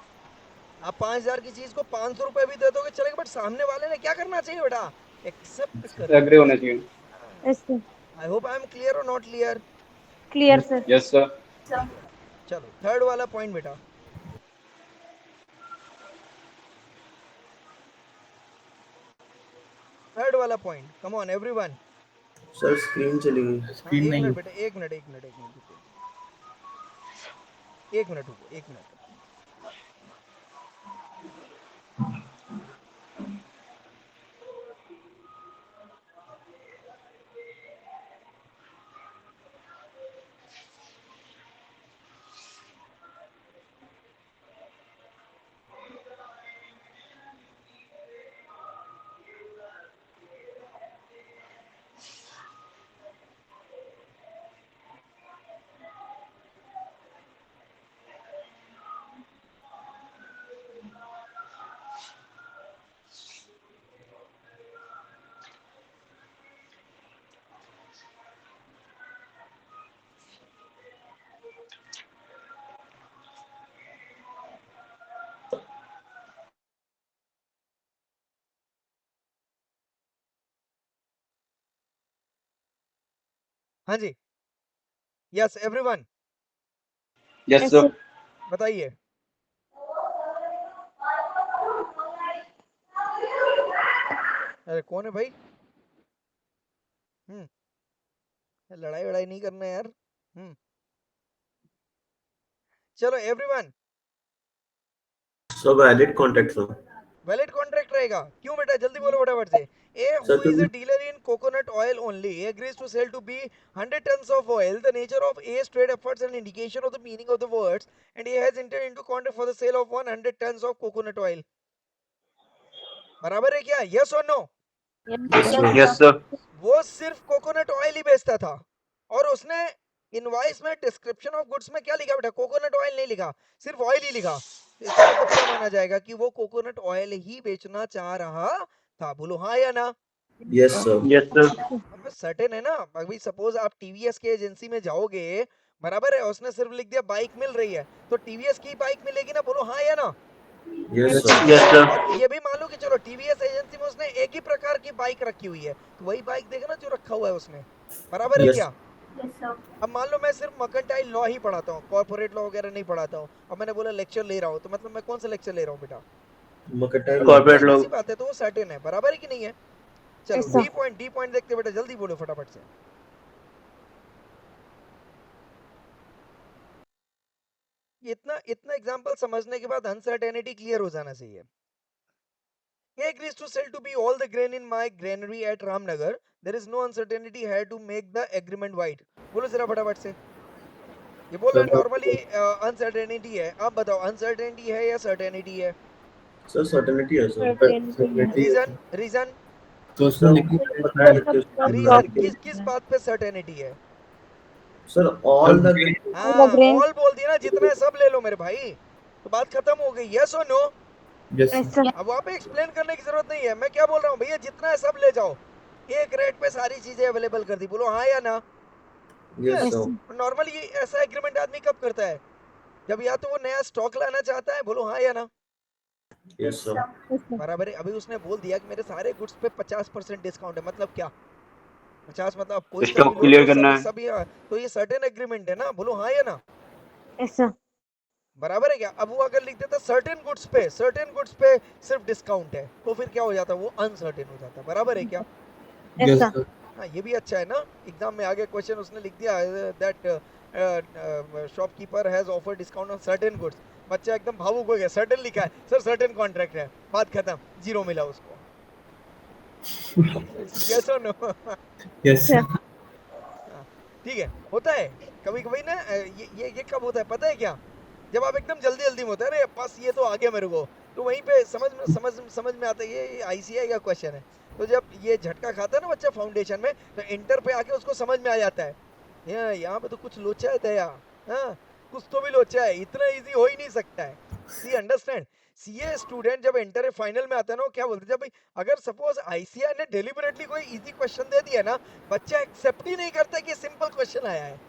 आप 5,000 की चीज को 500 रुपए भी दे दोगे चलेगा, बट सामने वाले ने क्या करना चाहिए बेटा? एक्सेप्ट कर एग्री होना चाहिए। Yes sir. I hope I am clear और not clear? Clear sir. Yes sir. चलो थर्ड वाला पॉइंट बेटा, थर्ड वाला point, come on everyone. Sir screen चली गई। हाँ स्क्रीन एक नहीं मिनट है। बेटा, एक मिनट रुको, एक मिनट रुको, एक मिनट। हाँ जी, yes everyone yes yes sir. Sir. बताइए। अरे कौन है भाई? लड़ाई वड़ाई नहीं करना यार। चलो everyone, sir valid contract sir. Valid contract रहेगा, क्यों बेटा? जल्दी बोलो फटाफट से। A sir who is a क्योंकि dealer in coconut oil only agrees to sell to be 100 tons of oil. The nature of A's trade efforts and indication of the meaning of the words, and A has entered into contract for the sale of 100 tons of coconut oil. बराबर है क्या? Yes और no? Yes sir. Yes sir. वो सिर्फ coconut oil ही बेचता था, और उसने इनवॉइस में डिस्क्रिप्शन ऑफ गुड्स में क्या लिखा बेटा? कोकोनट ऑयल नहीं लिखा, सिर्फ ऑयल ही लिखा। इसका मतलब क्या माना जाएगा कि वो कोकोनट ऑयल ही बेचना चाह रहा था? बोलो हाँ या ना? Yes sir. Yes sir. अब सर्टेन है ना। अभी सपोज आप टीवीएस के एजेंसी में जाओगे, बराबर है, उसने सिर्फ लिख दिया बाइक मिल रही है, तो टीवीएस की बाइक मिलेगी ना? बोलो हाँ या ना? Yes sir. Yes sir. और ये भी मान लो कि चलो टीवीएस एजेंसी में उसने एक ही प्रकार की बाइक रखी हुई है, तो वही बाइक देखना जो रखा हुआ है उसने, बराबर है यस। क्या? अब मान लो मैं सिर्फ मर्केंटाइल लॉ ही पढ़ाता हूँ, कॉर्पोरेट लॉ वगैरह नहीं पढ़ाता हूँ, और मैंने बोला लेक्चर ले रहा हूँ, तो मतलब मैं कौन सा लेक्चर ले रहा हूँ बेटा? Mercantile corporate law. ऐसी बात है, तो वो सर्टेन है, बराबर है कि नहीं है? चलो ऐसा। डी पॉइंट देखते बेटा, जल्दी बोलो फटाफट से। इतना एग्जांपल समझने के बाद अनसर्टेनिटी क्लियर हो जाना चाहिए। A agrees to sell to be all the grain in my granary at Ramnagar. There is no uncertainty here to make the agreement wide. बोलो जरा फटाफट से। ये बोल रहा है नॉर्मली अनसर्टेनिटी है, आप बताओ अनसर्टेनिटी है या सर्टेनिटी है? सर सर्टेनिटी है सर। रीजन तो उसमें रीजन किस बात पे सर्टेनिटी है? सर ऑल द हाँ ऑल बोल दिया ना, जितना है सब ले लो मेरे भाई। तो बात खत्म हो गई, यस और no? Yes Yes, sir. sir. अब वहां पे एक्सप्लेन करने की जरूरत नहीं है। मैं क्या बोल रहा हूँ भैया, जितना है सब ले जाओ, एक रेट पे सारी चीजें अवेलेबल कर दी, बोलो हाँ या ना? Yes Yes, sir. sir. Normally ऐसा एग्रीमेंट आदमी कब करता है? जब या तो वो नया स्टॉक लाना चाहता है, बोलो हाँ या ना? Yes sir. Yes, sir. बराबर है। अभी उसने बोल दिया कि मेरे सारे गुड्स पे 50% डिस्काउंट है, मतलब क्या? 50 मतलब कोई सा भी स्टॉक लो क्लियर तो करना है। सभी तो ये सर्टेन एग्रीमेंट है ना, बोलो हाँ या ना? Yes, sir. बराबर है क्या? अब वो अगर लिख देता सर्टेन गुड्स पे सिर्फ डिस्काउंट है, तो फिर क्या हो जाता? वो अनसर्टेन हो जाता। बराबर है क्या? Yes, yes sir. सर। हाँ, ये भी अच्छा है ना। एग्जाम में आगे क्वेश्चन उसने लिख दिया that shopkeeper has offer discount on certain goods, बच्चा एकदम भावुक हो गया, सर्टेन लिखा है सर, सर्टेन कॉन्ट्रैक्ट है, बात खत्म, जीरो मिला उसको। यस और नो? Yes sir. ठीक है, होता है कभी कभी ना। ये कब होता है पता है क्या? जब आप एकदम जल्दी जल्दी में होता है, अरे बस ये तो आ गया मेरे को, तो वहीं पे समझ में आता है ये आईसीआई का क्वेश्चन है। तो जब ये झटका खाता है ना बच्चा फाउंडेशन में, तो इंटर पे आके उसको समझ में आ जाता है, यहाँ पे तो कुछ लोचा है दया, हाँ कुछ तो भी लोचा है, इतना इजी हो ही नहीं सकता है। सी अंडरस्टैंड? सीए स्टूडेंट जब इंटर फाइनल में आता है ना, वो क्या बोलते हैं, जब भाई अगर सपोज आईसीआई ने डेलिबरेटली कोई इजी क्वेश्चन दे दिया ना, बच्चा एक्सेप्ट ही नहीं करता कि सिंपल क्वेश्चन आया है।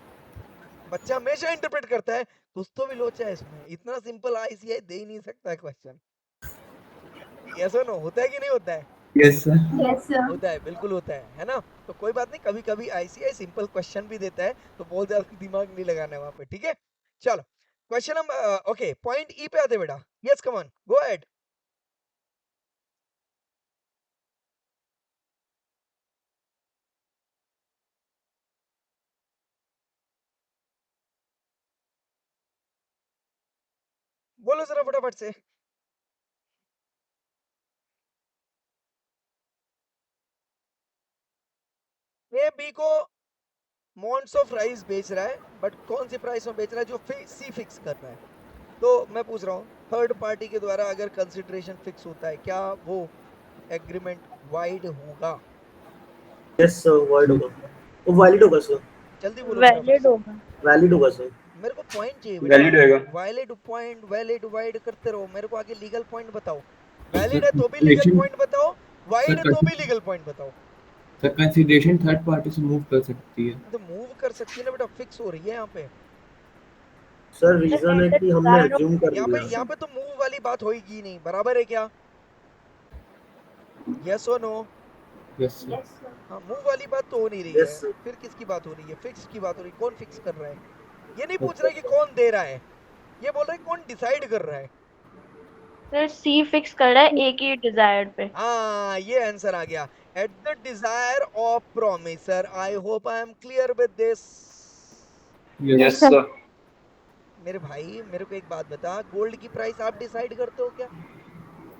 बच्चा हमेशा इंटरप्रेट करता है कुछ तो भी लोचा है इसमें, इतना सिंपल आईसीआई दे ही नहीं सकता है क्वेश्चन। ऐसा नो होता है कि नहीं होता है? Yes sir. Yes, sir. होता है, बिल्कुल होता है ना? तो कोई बात नहीं, कभी कभी आईसीआई सिंपल क्वेश्चन भी देता है, तो बहुत ज्यादा दिमाग नहीं लगाना है वहां पे, ठीक है? चलो क्वेश्चन नंबर ओके, पॉइंट ई पे आते बेटा। Yes come on, go ahead. बोलो जरा फटाफट से। ए बी को मॉन्ट्स ऑफ राइस बेच रहा है, बट कौन सी प्राइस में बेच रहा है? जो सी फिक्स कर रहा है। तो मैं पूछ रहा हूँ, थर्ड पार्टी के द्वारा अगर कंसिडरेशन फिक्स होता है, क्या वो एग्रीमेंट वाइड होगा? यस सर, वर्ड होगा, वो वैलिड होगा सर। जल्दी बोलो फटाफट Valid से। होगा. वैलिड होगा सर। मेरे को पॉइंट चाहिए वैलिड बेटा। होएगा। वैलिड पॉइंट, वैलिड वाइड करते रहो, मेरे को आगे लीगल पॉइंट बताओ। वैलिड है सर तो भी लीगल कंसिडरेशन पॉइंट बताओ, वाइड है सर तो भी लीगल पॉइंट बताओ। सर कंसिडरेशन थर्ड पार्टी से मूव कर सकती है। तो मूव कर सकती है ना बेटा, फिक्स हो रही है यहाँ पे। सर रीजन है कि हमने एज्यूम कर लिया। यहाँ पे तो मूव वाली बात होगी ही नहीं, बराबर है क्या? यस और नो? Yes sir. हाँ, मूव वाली बात तो हो नहीं रही यस है, सर। फिर किसकी बात हो रही है? फिक्स की बात हो रही है। कौन फिक्स कर रहा है? ये नहीं पूछ रहा है कि कौन दे रहा है, ये बोल रहा है कौन डिसाइड कर रहा है। सर सी फिक्स कर रहा है ए की डिजायर पे। हाँ, ये आंसर आ गया, at the desire of promisor. I hope I am clear with this. Yes yes sir. मेरे भाई मेरे को एक बात बता, गोल्ड की प्राइस आप डिसाइड करते हो क्या?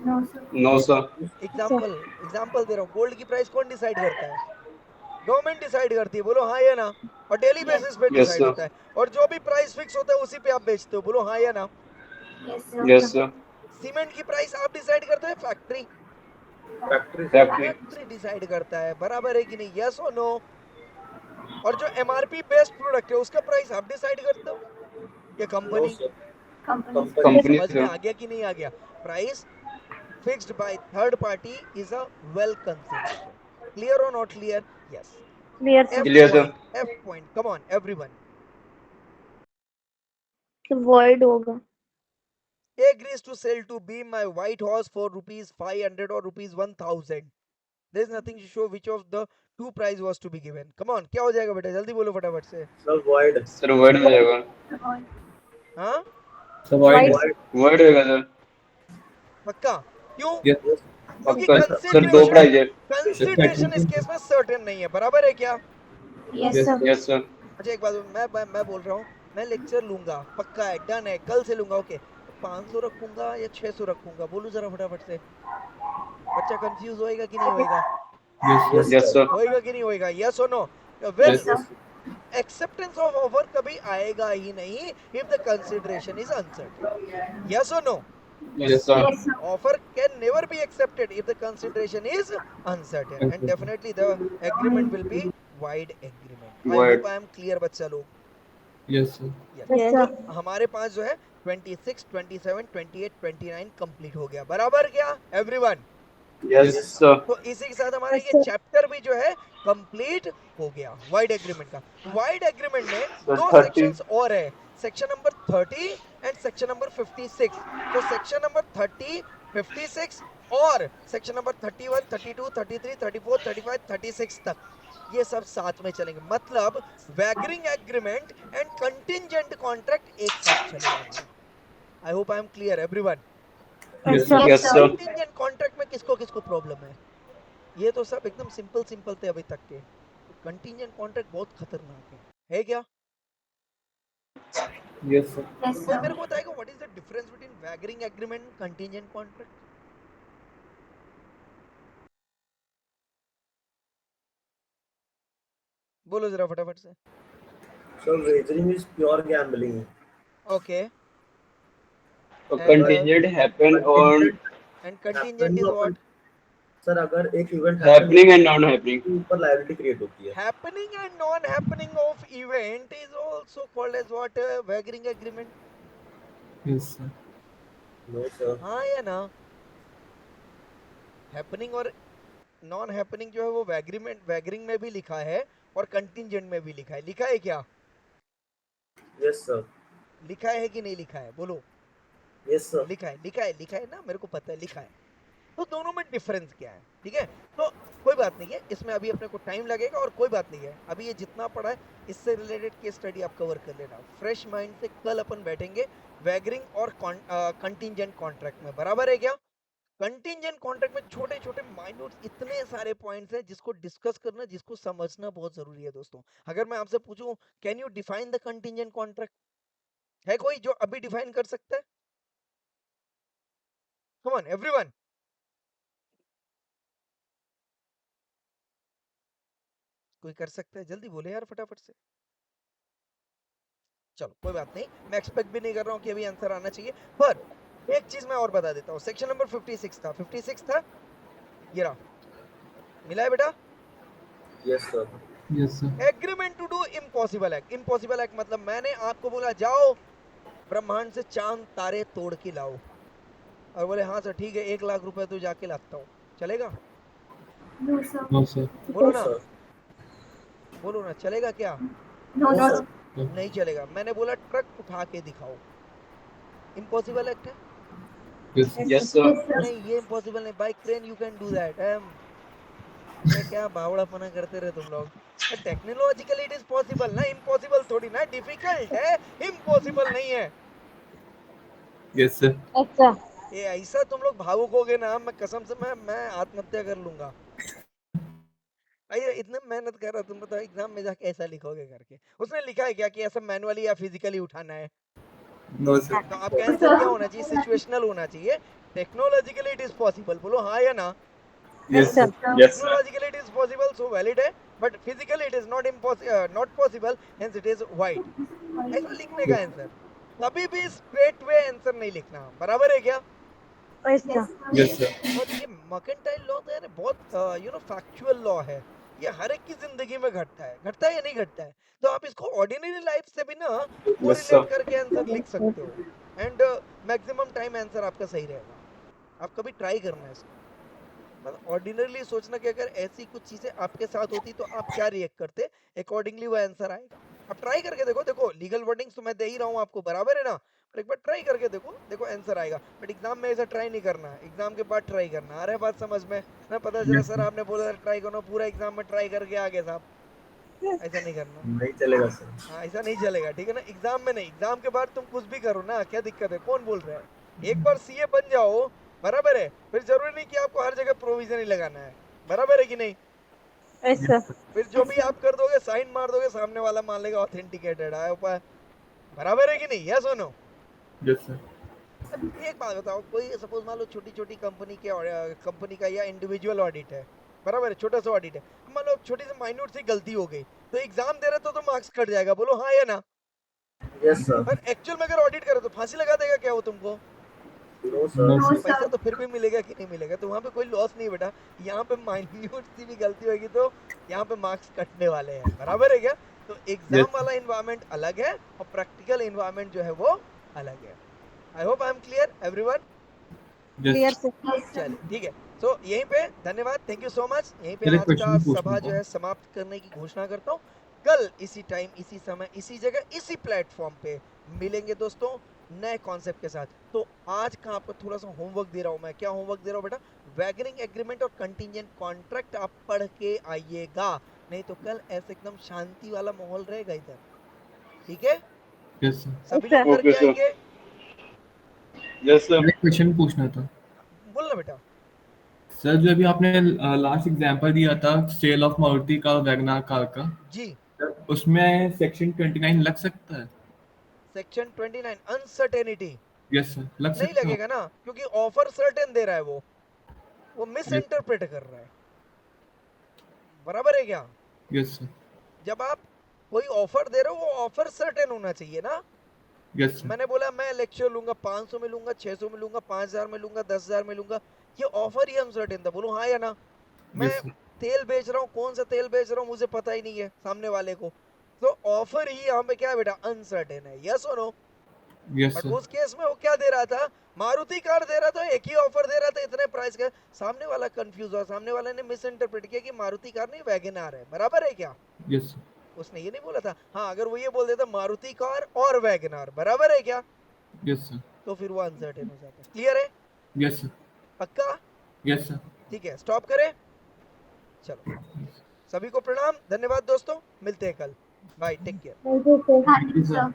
No, sir. No sir. Example दे रहा हूँ, गोल्ड की प्राइस कौन डिसाइड करता है? गवर्नमेंट डिसाइड करती है, बोलो हाँ या ना? और डेली बेसिस पे यस डिसाइड सर। होता है, और जो भी प्राइस फिक्स होता है उसी पे आप बेचते हो, बोलो हाँ या ना? Yes sir. सीमेंट की प्राइस आप डिसाइड करते हो, factory? Factory. Factory. Factory decide करता है, बराबर है कि नहीं? यस और नो? और जो एमआरपी बेस्ड प्रोडक्ट है उसका प्राइस आप डिसाइड करते हो या no company? Sir. Company. Company समझ में सर। आ गया कि नहीं आ गया? Price fixed by third party is a well consideration. Clear और not clear? Yes. Clear, sir. Clear sir. F point, come on everyone. So void होगा. A agrees to sell to B my white horse for rupees 500 or rupees 1000. There is nothing to show which of the two price was to be given. Come on, क्या हो जाएगा बेटा? जल्दी बोलो फटाफट से। Sir void. Sir word में जाएगा। हाँ, सर वॉइड। वॉइड। वर्ड होएगा सर। पक्का? क्यों? यस क्योंकि पक्का सर, दो प्राइस है। कंसिडरेशन इस केस में सर्टेन नहीं है, बराबर है क्या? Yes, sir. Yes sir. अच्छा एक बात मैं बोल रहा हूँ, मैं लेक्चर लूंगा, पक्का है, डन है, कल से लूंगा, ओके? 500 रखूंगा या 600 रखूंगा? बोलू जरा फटाफट से। बच्चा कंफ्यूज होएगा कि नहीं होएगा? Yes yes sir. होएगा कि नहीं होएगा? यस और no? Well, yes acceptance of offer कभी आएगा ही नहीं if the consideration is uncertain. Yes और no? Yes sir. Yes, sir. Offer can never be accepted if the consideration is uncertain, and definitely the agreement will be wide agreement. I Wide. hope I am clear बच्चा लोग। Yes sir. Yes. Yes, sir. तो हमारे पास जो है 26, 27, 28, 29 complete हो गया। बराबर क्या एवरीवन? Yes sir. तो इसी के साथ हमारा Yes, ये sir. चैप्टर भी जो है कंप्लीट हो गया वाइड एग्रीमेंट का। वाइड एग्रीमेंट में सर दो 30 सेक्शंस और है, section number 30 and section number 56। तो सेक्शन नंबर 30, 56 और सेक्शन नंबर 31, 32, 33, 34, 35, 36 तक ये सब साथ में चलेंगे। मतलब वैगरिंग एग्रीमेंट एंड कंटिंजेंट कॉन्ट्रैक्ट एक साथ चलेगा हमारा। आई hope I am clear everyone. Yes, sir. Yes sir. Contingent contract में किसको किसको प्रॉब्लम है? ये तो सब एकदम सिंपल थे अभी तक के। कंटिंजेंट कॉन्ट्रैक्ट बहुत खतरनाक है क्या? Yes sir. Yes, कोई sir. मेरे को बताएगा what is the difference between wagering agreement and contingent contract? बोलो जरा फटाफट से। So wagering is pure gambling. Okay contingent happen on and contingent is what? Sir अगर एक event happening and non happening. ऊपर लायबिलिटी क्रिएट होती है। Happening and non happening of event is also called as what? Wagering agreement. Yes sir. No sir. हाँ या ना? Happening और non happening जो है वो वैगरिंग में भी लिखा है और कंटिंजेंट में भी लिखा है। लिखा है क्या? Yes sir. लिखा है कि नहीं लिखा है? बोलो। Yes sir. लिखा है ना, मेरे को पता है लिखा है। तो दोनों में डिफरेंस क्या है? ठीक है, तो कोई बात नहीं है, इसमें अभी अपने को टाइम लगेगा और कोई बात नहीं है। अभी ये जितना पढ़ा है इससे रिलेटेड केस स्टडी आप कवर कर लेना फ्रेश माइंड से। कल अपन बैठेंगे वैगरिंग और कंटिंजेंट कॉन्ट्रैक्ट में। बराबर है क्या? कंटिंजेंट कॉन्ट्रैक्ट में छोटे छोटे माइन्यूट इतने सारे पॉइंट्स हैं जिसको डिस्कस करना, जिसको समझना बहुत जरूरी है दोस्तों। अगर मैं आपसे पूछूं can you define the contingent contract, है कोई जो अभी डिफाइन कर सकता है? Come on everyone. कोई कर सकता है? जल्दी बोले यार फटाफट से। चलो कोई बात नहीं, मैं एक्सपेक्ट भी नहीं कर रहा हूं कि अभी आंसर आना चाहिए, पर एक चीज मैं और बता देता हूं। सेक्शन नंबर 56 था, ये रहा। मिला है बेटा? Yes sir. Yes sir. Agreement to do impossible act. Impossible act मतलब मैंने आपको बोला जाओ ब्रह्मांड से चांद तारे तोड़ के लाओ, और बोले हाँ सर ठीक है 1 लाख रुपए तो जाके लाता हूँ, चलेगा? No, sir. No sir. बोलो ना, सर। बोलो ना, चलेगा क्या? No, No, sir. sir. नहीं चलेगा। मैंने बोला ट्रक उठा के दिखाओ, इम्पॉसिबल एक्ट है? Yes yes sir. Yes, sir. नहीं ये इम्पॉसिबल नहीं। By crane you can do that. क्या बावड़ापना करते रहे तुम लोग। टेक्नोलॉजिकली इट इज पॉसिबल ना, इम्पॉसिबल थोड़ी ना। डिफिकल्ट है, इम्पॉसिबल नहीं है। Yes sir. अच्छा। ये ऐसा तुम लोग भावुक हो गए ना, मैं कसम से मैं आत्महत्या कर लूंगा। इतने मेहनत कर रहा, तुम बताओ एग्जाम में जाके ऐसा लिखोगे करके। उसने लिखा है क्या कि ऐसा मैनुअली या फिजिकली उठाना है? No sir. तो आपका आंसर क्या होना चाहिए? सिचुएशनल होना चाहिए। टेक्नोलॉजिकली इट इज पॉसिबल, बोलो हाँ या ना? Yes sir. Yes sir. Technologically it is possible, so valid है, but physically it is not possible, hence it is void. ऐसा लिखने का आंसर, कभी भी स्ट्रेट वे आंसर नहीं लिखना। बराबर है क्या? Yes, sir. Yes sir. और ये मर्केंटाइल लॉ तो यार बहुत फैक्चुअल लॉ है। ये हर एक की जिंदगी में घटता है या नहीं घटता है? तो आप इसको ऑर्डिनरी लाइफ से भी ना यस कोरिलेट सर। करके आंसर लिख सकते हो, एंड मैक्सिमम टाइम आंसर आपका सही रहेगा। आप कभी ट्राई करना है इसको। मतलब ऑर्डिनरली सोचना कि अगर ऐसी कुछ चीजें आपके साथ होती तो आप क्या रिएक्ट करते, अकॉर्डिंगली वो आंसर आएगा। अब ट्राई करके देखो लीगल वर्डिंग्स तो मैं दे ही रहा हूँ आपको, बराबर है ना? पर एक बार ट्राई करके देखो आंसर आएगा। बट एग्जाम में ऐसा ट्राई नहीं करना, एग्जाम के बाद ट्राई करना। आ रहा है बात समझ में ना? पता चला सर आपने बोला ट्राई करना, पूरा एग्जाम में ट्राई करके आ गए साहब, ऐसा नहीं करना। नहीं चलेगा सर। हाँ ऐसा नहीं चलेगा, ठीक है ना? एग्जाम में नहीं, एग्जाम के बाद तुम कुछ भी करो ना, क्या दिक्कत है? कौन बोल रहा है? एक बार सीए बन जाओ, बराबर है, फिर जरूरी नहीं कि आपको हर जगह प्रोविजन ही लगाना है। बराबर है कि नहीं? Yes, sir. फिर जो भी आप कर दोगे साइन मार दोगे, सामने वाला मान लेगा ऑथेंटिकेटेड है ऊपर। बराबर है कि नहीं? यस और नो? Yes sir. एक बात बताओ, कोई सपोज मान लो छोटी छोटी कंपनी का या इंडिविजुअल ऑडिट है, बराबर है, छोटा सा ऑडिट है। मान लो छोटी सी माइन्यूट सी गलती हो गई, तो एग्जाम दे रहे तो मार्क्स कट जाएगा, बोलो हाँ या ना? Yes sir. पर एक्चुअल में अगर ऑडिट करे तो फांसी लगा देगा क्या वो तुमको? No sir. No No, sir. पैसा sir. तो फिर भी मिलेगा कि नहीं मिलेगा? तो वहाँ पे कोई लॉस नहीं बेटा। यहाँ पे माइन्यूट सी भी गलती होगी तो यहाँ पे मार्क्स कटने वाले हैं। बराबर है क्या? तो एग्जाम Yes. वाला इन्वायरमेंट अलग है और प्रैक्टिकल इन्वायरमेंट जो है वो अलग है। आई hope I am clear everyone. Clear just sir. चलिए ठीक है, सो यहीं पे धन्यवाद, थैंक यू सो मच। यहीं पे चलिए आज का क्वेश्चन पूछ सभा लेता जो है हूँ। समाप्त करने की घोषणा करता हूँ। कल इसी टाइम, इसी समय, इसी जगह, इसी प्लेटफॉर्म पे मिलेंगे दोस्तों नए कॉन्सेप्ट के साथ। तो आज का आपको थोड़ा सा होमवर्क दे रहा हूँ मैं। क्या होमवर्क दे रहा हूँ बेटा? वैगनिंग एग्रीमेंट और कंटिजेंट कॉन्ट्रैक्ट आप पढ़ के आइएगा, नहीं तो कल ऐसे एकदम शांति वाला माहौल रहेगा इधर। ठीक है, यस सर। सभी सर। लोग करके ओके सर। आएंगे। Yes sir. मुझे क्वेश्चन पूछना था बोलना बेटा। सर। जो अभी आपने लास्ट एग्जांपल दिया था sale of Maruti car WagonR car का, जी, उसमें सेक्शन 29 लग सकता है? सेक्शन 29 अनसर्टेनिटी यस सर, लग नहीं सकता है। लगेगा ना, क्योंकि ऑफर सर्टेन दे रहा है, वो मिस यस इंटरप्रेट कर रहा है। बराबर है क्या? Yes sir. जब आप कोई ऑफर दे रहे हो वो ऑफर सर्टेन होना चाहिए ना। Yes sir. मैंने बोला मैं लेक्चर लूंगा 500 में लूंगा, 600 में लूंगा, 5000 में लूंगा, 10,000 में लूंगा, ये ऑफर ही अनसर्टेन था। बोलो हाँ या ना? मैं यस सर। तेल बेच रहा हूँ, कौन सा तेल बेच रहा हूँ मुझे पता ही नहीं है सामने वाले को, तो ऑफर ही यहाँ पे क्या है बेटा? अनसर्टेन है। यस और नो? Yes but sir. उस केस में वो क्या दे रहा था? मारुति कार दे रहा था, एक ही ऑफर दे रहा था इतने प्राइस का। सामने वाला कंफ्यूज हुआ, सामने वाले ने मिस इंटरप्रेट किया कि मारुति कार नहीं वैगनआर है। बराबर है क्या? Yes sir. उसने ये नहीं बोला था। हाँ, अगर वो ये बोल देता मारुति कार और वैगनआर, बराबर है क्या, यस सर। तो फिर वो अनसर्टेन हो जाता। क्लियर है? Yes sir. पक्का? Yes sir. ठीक है, स्टॉप करें। चलो, सभी को प्रणाम, धन्यवाद दोस्तों, मिलते हैं कल। Bye, take care. Thank you sir. Thank you sir.